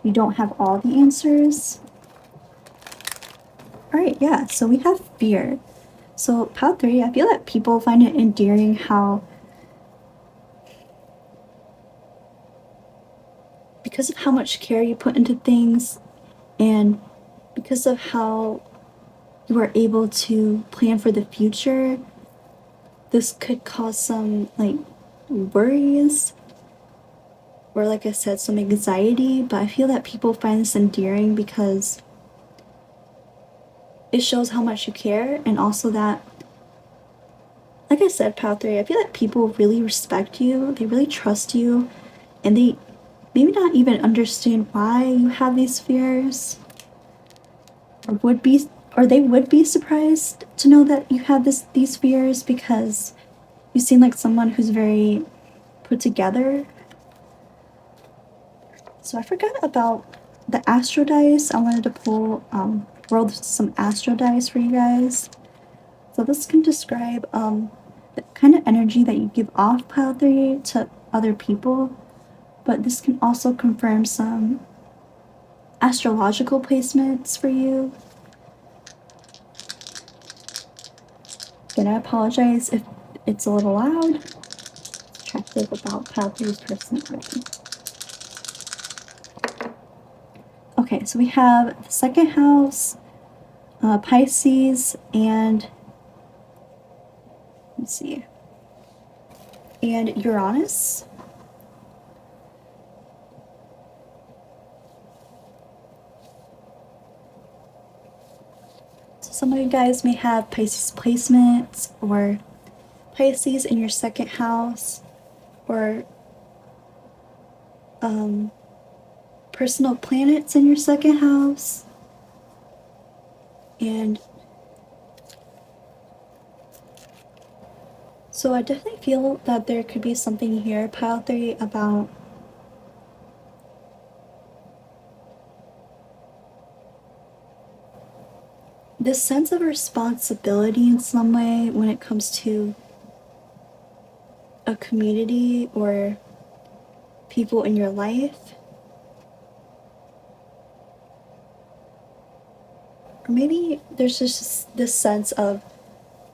you don't have all the answers. All right, yeah, so we have fear. So, pile 3, I feel that people find it endearing how, because of how much care you put into things and because of how you are able to plan for the future, this could cause some like worries or, like I said, some anxiety. But I feel that people find this endearing because it shows how much you care, and also that, like I said, pile 3, I feel like people really respect you, they really trust you, and they maybe not even understand why you have these fears, or they would be surprised to know that you have these fears because you seem like someone who's very put together. So I forgot about the astro dice. I wanted to roll some astro dice for you guys. So this can describe the kind of energy that you give off, pile 3, to other people, but this can also confirm some astrological placements for you. Again, I apologize if it's a little loud. Attractive about pile 3's personality. Okay, so we have the second house, Pisces, and let's see, and Uranus. So some of you guys may have Pisces placements or Pisces in your second house, or personal planets in your second house. And so I definitely feel that there could be something here, pile 3, about this sense of responsibility in some way when it comes to a community or people in your life. Or maybe there's just this sense of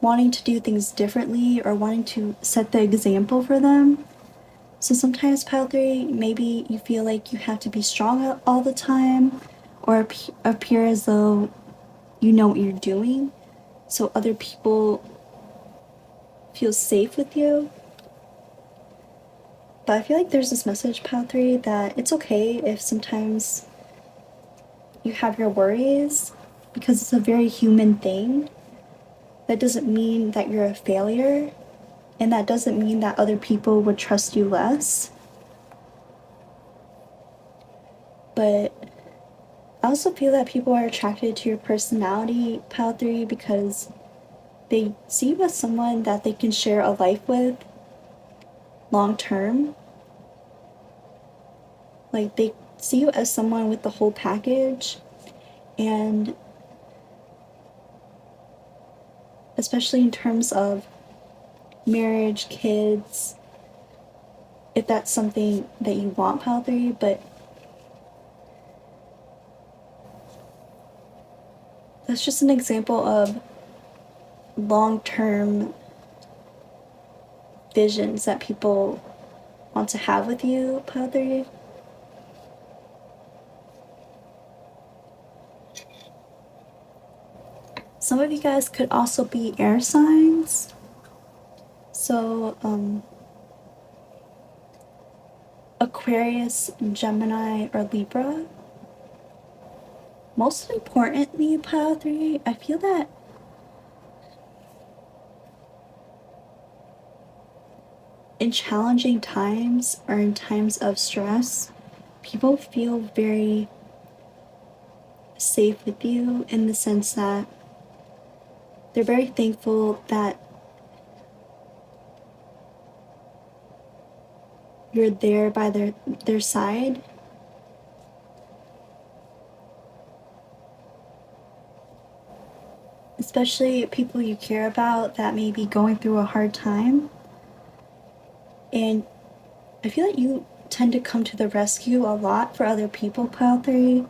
wanting to do things differently or wanting to set the example for them. So sometimes, Pile 3, maybe you feel like you have to be strong all the time or appear as though you know what you're doing so other people feel safe with you. But I feel like there's this message, Pile 3, that it's okay if sometimes you have your worries because it's a very human thing. That doesn't mean that you're a failure, and that doesn't mean that other people would trust you less. But I also feel that people are attracted to your personality, Pile 3, because they see you as someone that they can share a life with long term. Like, they see you as someone with the whole package, and especially in terms of marriage, kids, if that's something that you want, Pile 3, but that's just an example of long term visions that people want to have with you, Pile 3. Some of you guys could also be air signs. So, Aquarius, Gemini, or Libra. Most importantly, Pile 3, I feel that in challenging times or in times of stress, people feel very safe with you in the sense that they're very thankful that you're there by their side. Especially people you care about that may be going through a hard time. And I feel like you tend to come to the rescue a lot for other people, Pile 3.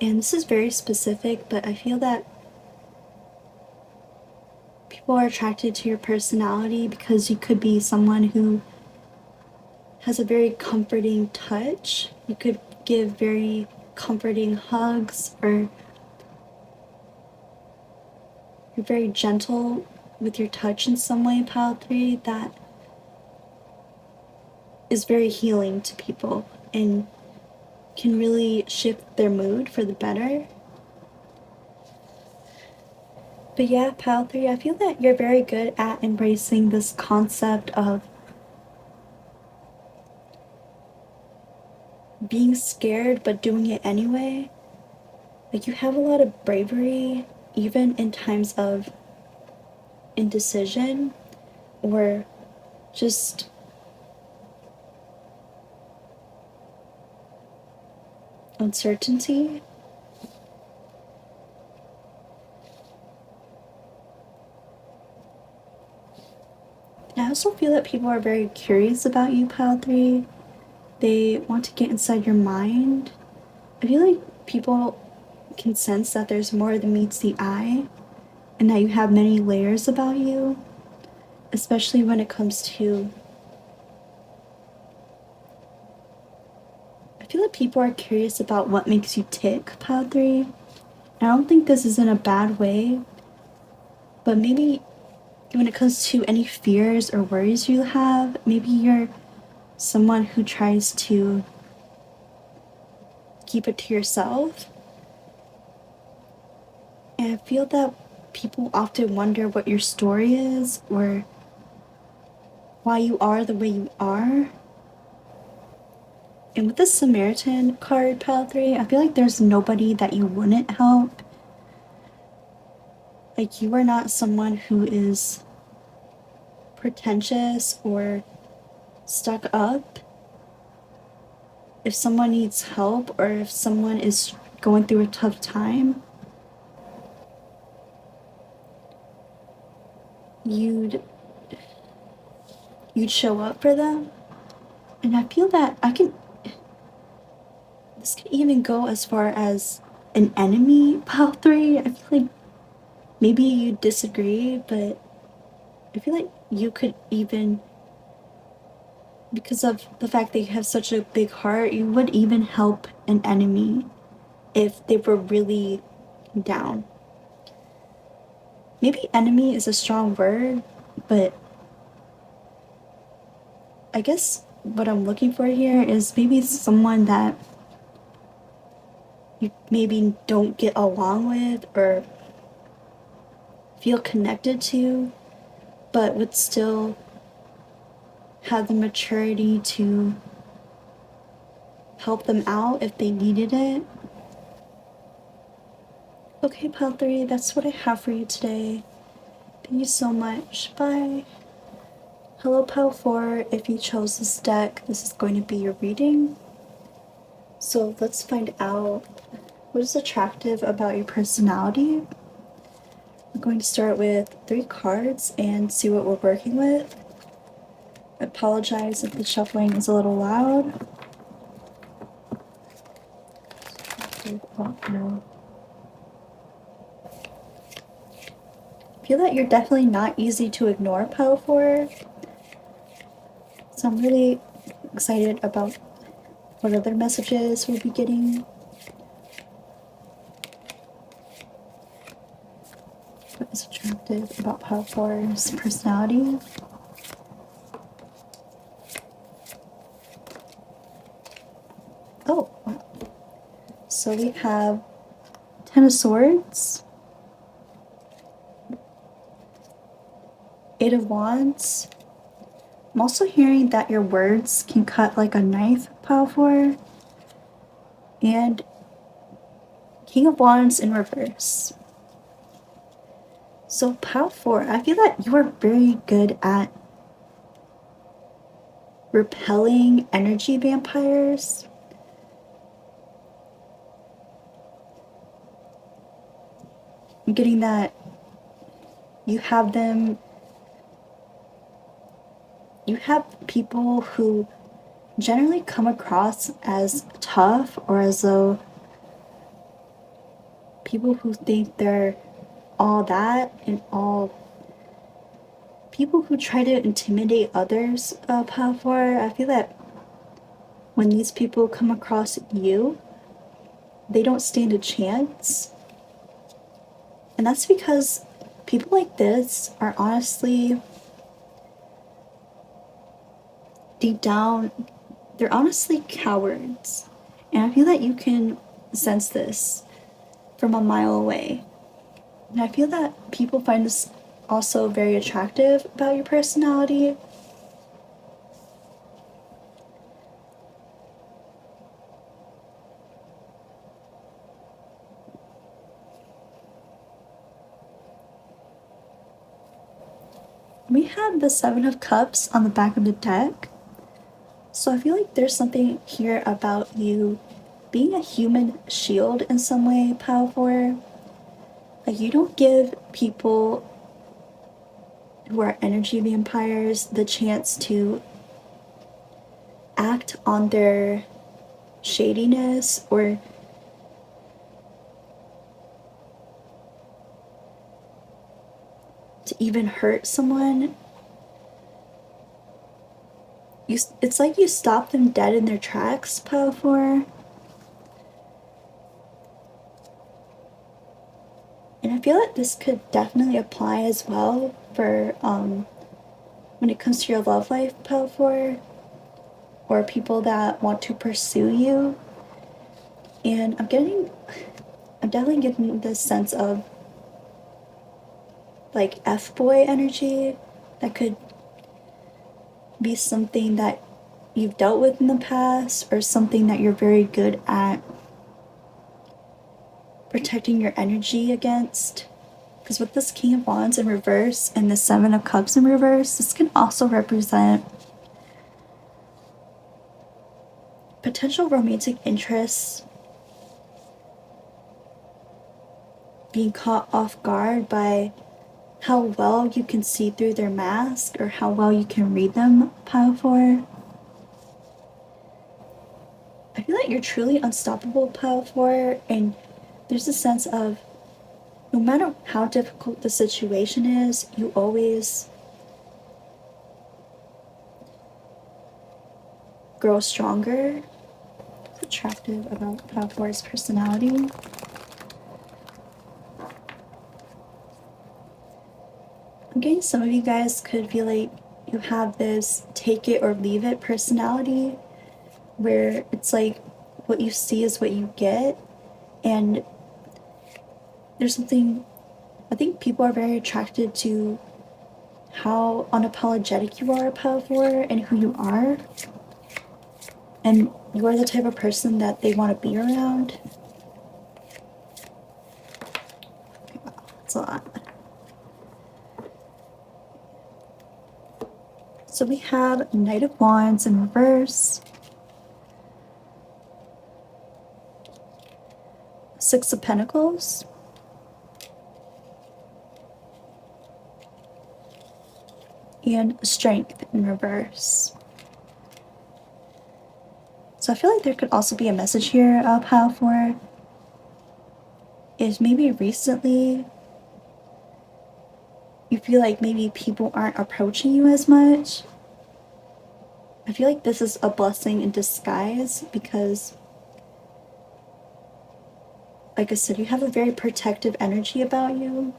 And this is very specific, but I feel that people are attracted to your personality because you could be someone who has a very comforting touch. You could give very comforting hugs, or you're very gentle with your touch in some way, Pile 3, that is very healing to people and can really shift their mood for the better. But yeah, Pile 3, I feel that you're very good at embracing this concept of being scared but doing it anyway. Like, you have a lot of bravery, even in times of indecision or just uncertainty. And I also feel that people are very curious about you, Pile 3. They want to get inside your mind. I feel like people can sense that there's more than meets the eye and that you have many layers about you, especially when it comes to. I feel like people are curious about what makes you tick, Pile 3. And I don't think this is in a bad way, but maybe when it comes to any fears or worries you have, maybe you're someone who tries to keep it to yourself. And I feel that people often wonder what your story is or why you are the way you are. And with the Samaritan card, Pile 3, I feel like there's nobody that you wouldn't help. Like, you are not someone who is pretentious or stuck up. If someone needs help or if someone is going through a tough time, you'd show up for them. And I feel that this could even go as far as an enemy pile 3. I feel like maybe you disagree, but I feel like you could even, because of the fact that you have such a big heart, you would even help an enemy if they were really down. Maybe enemy is a strong word, but I guess what I'm looking for here is maybe someone that you maybe don't get along with or feel connected to, but would still have the maturity to help them out if they needed it. Okay, Pile 3, that's what I have for you today. Thank you so much. Bye. Hello, Pile 4. If you chose this deck, this is going to be your reading. So let's find out what is attractive about your personality. I'm going to start with 3 cards and see what we're working with. I apologize if the shuffling is a little loud. Oh, no. I feel that you're definitely not easy to ignore, Pile 4. So I'm really excited about what other messages we'll be getting. What is attractive about Pile 4's personality? Oh, wow. So we have 10 of Swords, 8 of Wands. I'm also hearing that your words can cut like a knife, Pile 4. And King of Wands in reverse. So Pile 4, I feel that you are very good at repelling energy vampires. I'm getting that you have people who generally come across as tough or as though people who think they're all that and all people who try to intimidate others, Pile 4. I feel that when these people come across you, they don't stand a chance. And that's because people like this are honestly, deep down, they're honestly cowards. And I feel that you can sense this from a mile away. And I feel that people find this also very attractive about your personality. We have the 7 of Cups on the back of the deck. So I feel like there's something here about you being a human shield in some way, Pile 4. Like, you don't give people who are energy vampires the chance to act on their shadiness or to even hurt someone. It's like you stop them dead in their tracks, Pile 4. And I feel that this could definitely apply as well for when it comes to your love life, Pile 4, or people that want to pursue you. And I'm definitely getting this sense of like F-boy energy that could be something that you've dealt with in the past or something that you're very good at protecting your energy against. Because with this King of Wands in reverse and the 7 of Cups in reverse, this can also represent potential romantic interests being caught off guard by how well you can see through their mask or how well you can read them, pile 4. I feel like you're truly unstoppable, pile 4, and there's a sense of no matter how difficult the situation is, you always grow stronger. What's attractive about pile 4's personality? I'm getting some of you guys could feel like you have this take it or leave it personality where it's like what you see is what you get, and there's something I think people are very attracted to how unapologetic you are about for and who you are, and you are the type of person that they want to be around. Okay, wow, that's a lot. So we have Knight of Wands in reverse, Six of Pentacles, and Strength in reverse. So I feel like there could also be a message here, pile 4, is maybe recently you feel like maybe people aren't approaching you as much. I feel like this is a blessing in disguise because, like I said, you have a very protective energy about you.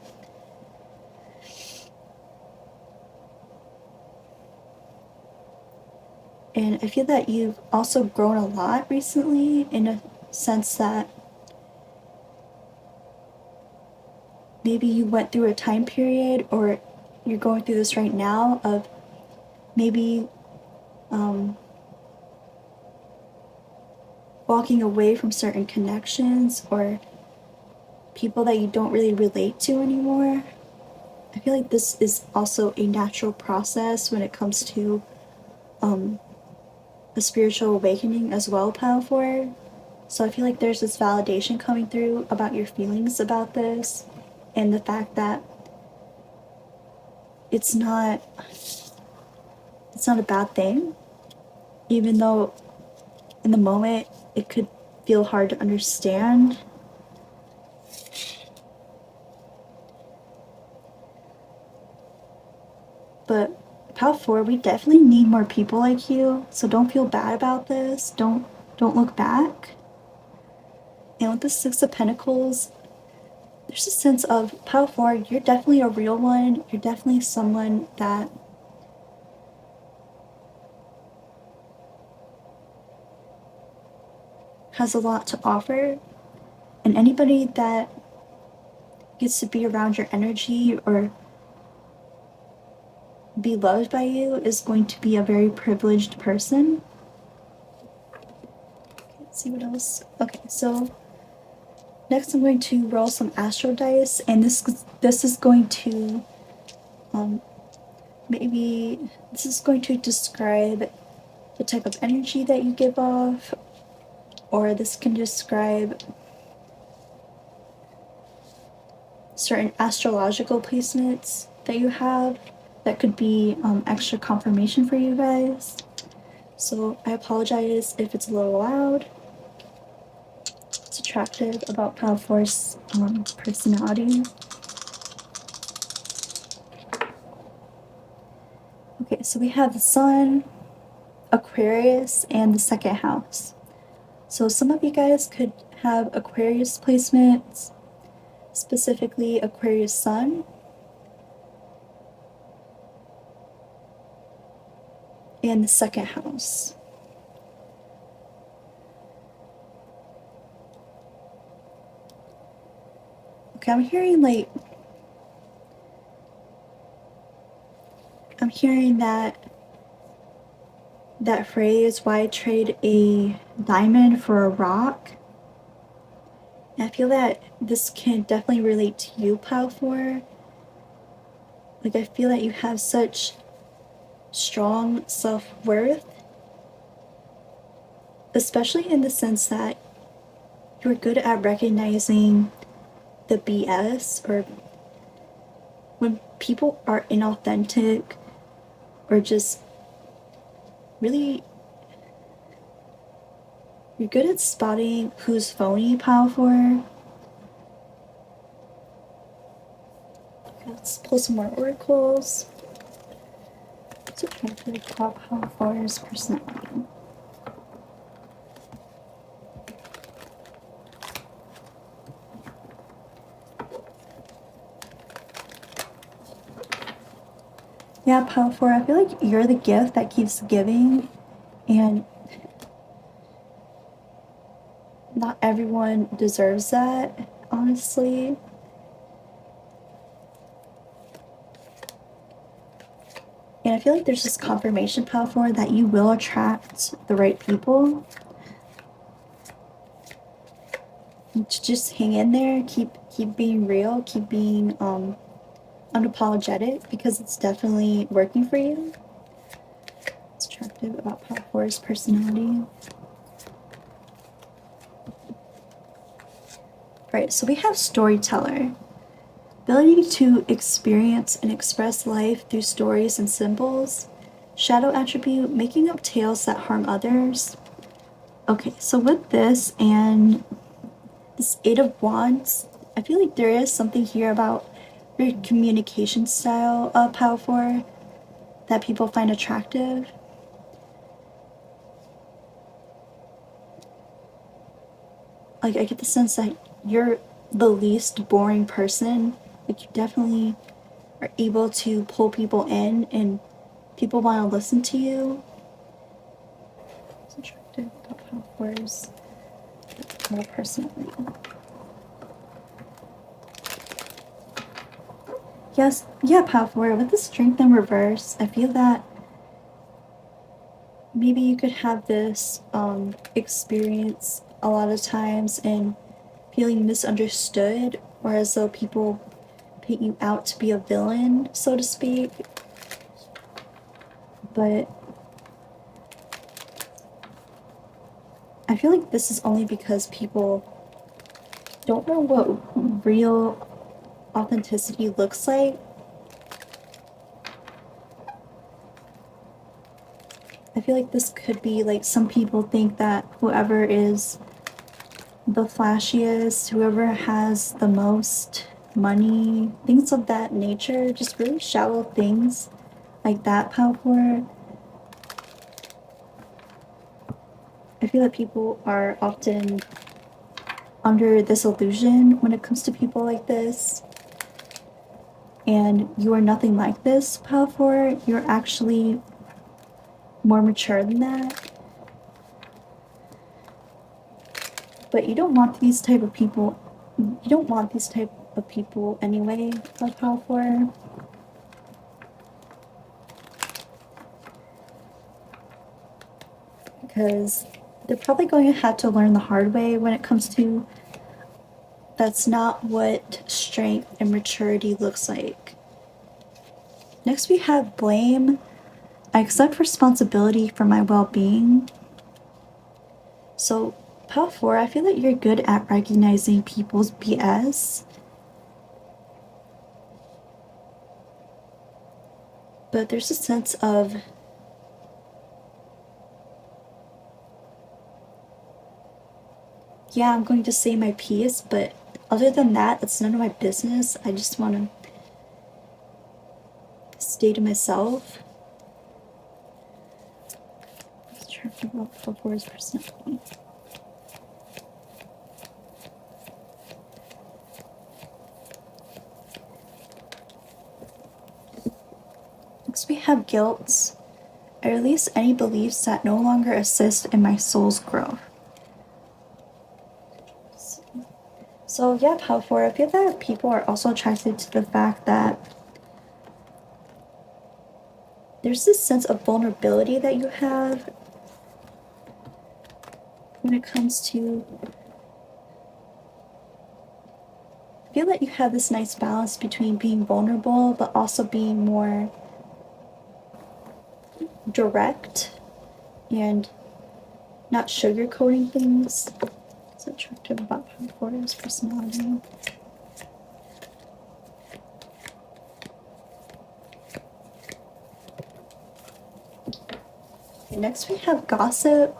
And I feel that you've also grown a lot recently in a sense that maybe you went through a time period or you're going through this right now of maybe walking away from certain connections or people that you don't really relate to anymore. I feel like this is also a natural process when it comes to a spiritual awakening as well, pile 4. So I feel like there's this validation coming through about your feelings about this and the fact that it's not a bad thing, even though in the moment it could feel hard to understand. But pile 4, we definitely need more people like you, so don't feel bad about this. Don't look back. And with the Six of Pentacles, there's a sense of pile 4, you're definitely a real one. You're definitely someone that has a lot to offer. And anybody that gets to be around your energy or be loved by you is going to be a very privileged person. Let's see what else. Okay, so next I'm going to roll some astro dice, and this is going to maybe this is going to describe the type of energy that you give off, or this can describe certain astrological placements that you have that could be extra confirmation for you guys. So I apologize if it's a little loud. It's attractive about pile 4's personality. Okay, so we have the Sun, Aquarius, and the second house. So some of you guys could have Aquarius placements, specifically Aquarius Sun, and the second house. Okay, I'm hearing that phrase, why trade a diamond for a rock? And I feel that this can definitely relate to you, pile 4. Like, I feel that you have such strong self-worth, especially in the sense that you're good at recognizing the BS, or when people are inauthentic or just really, you're good at spotting who's phony, Pile 4. Let's pull some more oracles. What's attractive about Pile 4's personality? Yeah, Pile 4, I feel like you're the gift that keeps giving, and not everyone deserves that, honestly. And I feel like there's this confirmation, Pile 4, that you will attract the right people. Just hang in there, keep being real, keep being unapologetic, because it's definitely working for you. It's attractive about Pile 4's personality. Right, so we have storyteller. Ability to experience and express life through stories and symbols. Shadow attribute, making up tales that harm others. Okay, so with this and this 8 of Wands, I feel like there is something here about your communication style of Pile 4 that people find attractive. Like, I get the sense that you're the least boring person. Like, you definitely are able to pull people in and people want to listen to you. It's attractive about Pile 4's more personality. Yes, yeah, Pile 4, with the strength in reverse, I feel that maybe you could have this experience a lot of times in feeling misunderstood, or as though people paint you out to be a villain, so to speak. But I feel like this is only because people don't know what real authenticity looks like. I feel like this could be like, some people think that whoever is the flashiest, whoever has the most money, things of that nature, just really shallow things like that, Pile 4. I feel that people are often under this illusion when it comes to people like this. And you are nothing like this, Pile 4. You're actually more mature than that. But you don't want these type of people. You don't want these type of people anyway, Pile 4. Because they're probably going to have to learn the hard way when it comes to that's not what strength and maturity looks like. Next we have blame. I accept responsibility for my well-being. So Pile 4, I feel that you're good at recognizing people's BS. But there's a sense of yeah, I'm going to say my piece, but other than that, it's none of my business. I just want to stay to myself. Let's try to figure out Pile 4's personality. Next we have guilt. I release any beliefs that no longer assist in my soul's growth. So yeah, Pile 4, I feel that people are also attracted to the fact that there's this sense of vulnerability that you have when it comes to, I feel that you have this nice balance between being vulnerable but also being more direct and not sugarcoating things. It's attractive about Pile 4's personality. Okay, next we have gossip.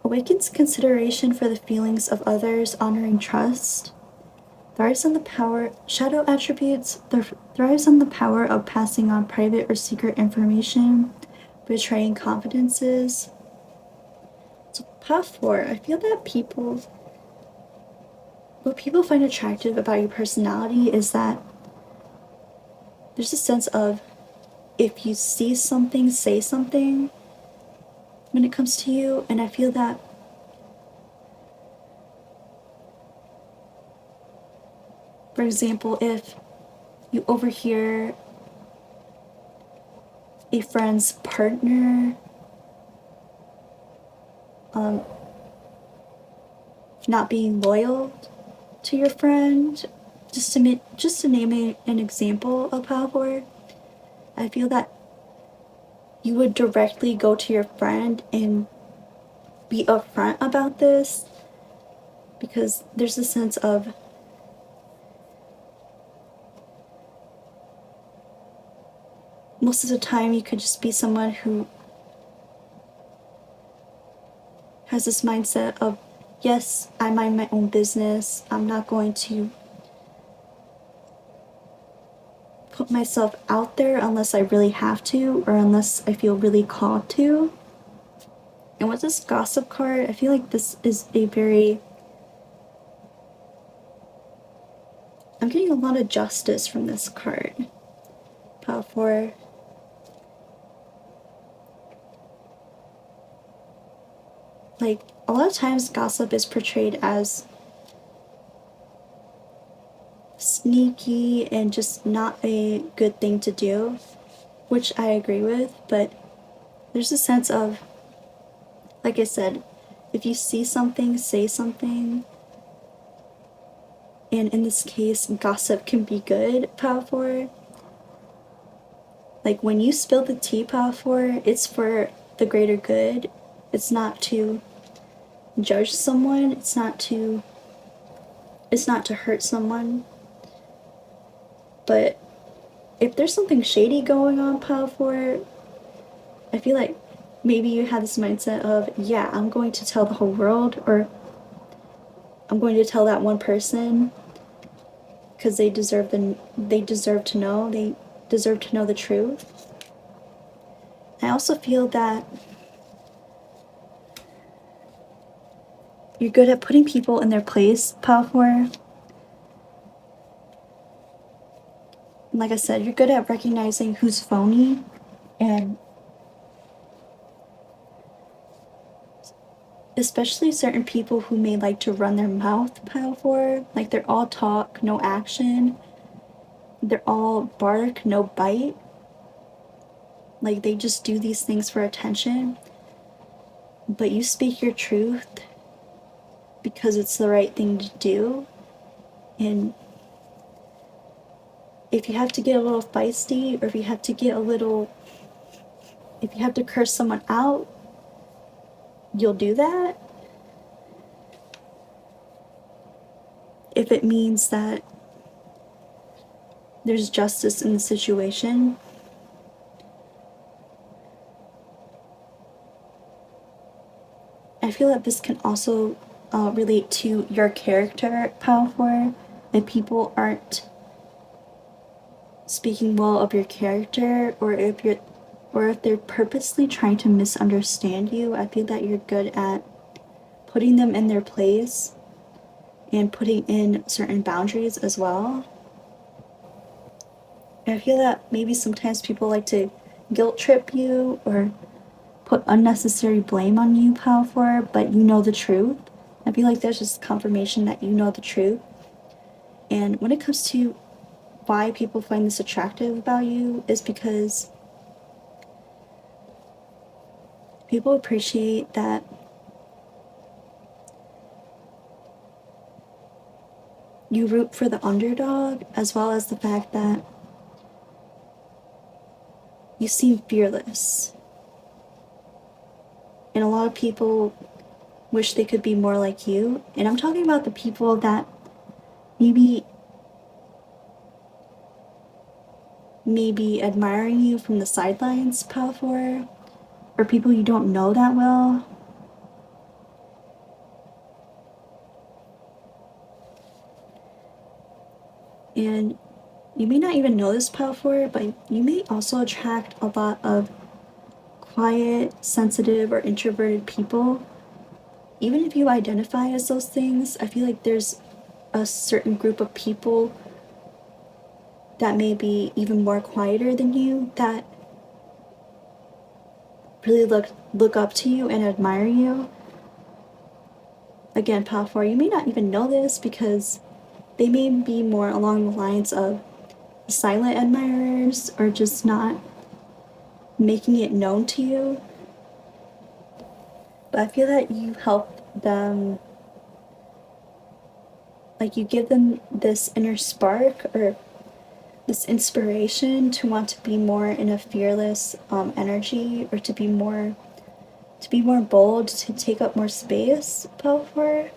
Awakens consideration for the feelings of others, honoring trust. Thrives on the power. Shadow attributes. Thrives on the power of passing on private or secret information, betraying confidences. So path 4. I feel that what people find attractive about your personality is that there's a sense of if you see something, say something when it comes to you. And I feel that for example, if you overhear a friend's partner not being loyal to your friend, just to name an example of power, I feel that you would directly go to your friend and be upfront about this, because there's a sense of most of the time you could just be someone who has this mindset of, yes, I mind my own business, I'm not going to put myself out there unless I really have to or unless I feel really called to. And with this gossip card, I feel like this is a very... I'm getting a lot of justice from this card. Power 4. Like, a lot of times gossip is portrayed as sneaky and just not a good thing to do, which I agree with, but there's a sense of, like I said, if you see something, say something. And in this case, gossip can be good, Power 4. Like, when you spill the tea, Power 4, it's for the greater good. It's not to judge someone, it's not to hurt someone. But if there's something shady going on, Power 4, I feel like maybe you have this mindset of, yeah, I'm going to tell the whole world, or I'm going to tell that one person because they deserve to know. They deserve to know the truth. I also feel that you're good at putting people in their place, Power 4. And like I said, you're good at recognizing who's phony, and especially certain people who may like to run their mouth, Power 4. Like, they're all talk, no action. They're all bark, no bite. Like, they just do these things for attention. But you speak your truth because it's the right thing to do. And if you have to get a little feisty, or if you have to curse someone out, you'll do that. If it means that there's justice in the situation. I feel that this can also relate to your character, Power 4. If people aren't speaking well of your character, or if they're purposely trying to misunderstand you, I feel that you're good at putting them in their place and putting in certain boundaries as well. And I feel that maybe sometimes people like to guilt trip you or put unnecessary blame on you, Power 4, but you know the truth. I feel like there's just confirmation that you know the truth. And when it comes to why people find this attractive about you, is because people appreciate that you root for the underdog, as well as the fact that you seem fearless. And a lot of people wish they could be more like you. And I'm talking about the people that maybe admiring you from the sidelines, Power 4, or people you don't know that well. And you may not even know this, Pile 4, but you may also attract a lot of quiet, sensitive, or introverted people. Even if you identify as those things, I feel like there's a certain group of people that may be even more quieter than you that really look up to you and admire you. Again, Pile 4, you may not even know this because they may be more along the lines of silent admirers or just not making it known to you. But I feel that you help them, like you give them this inner spark or this inspiration to want to be more in a fearless energy, or to be more bold, to take up more space, Pile 4.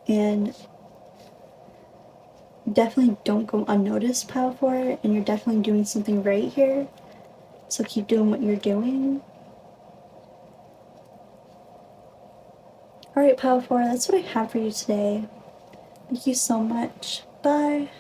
And definitely don't go unnoticed, Pile 4, and you're definitely doing something right here. So keep doing what you're doing. Alright, Pile 4, that's what I have for you today. Thank you so much. Bye.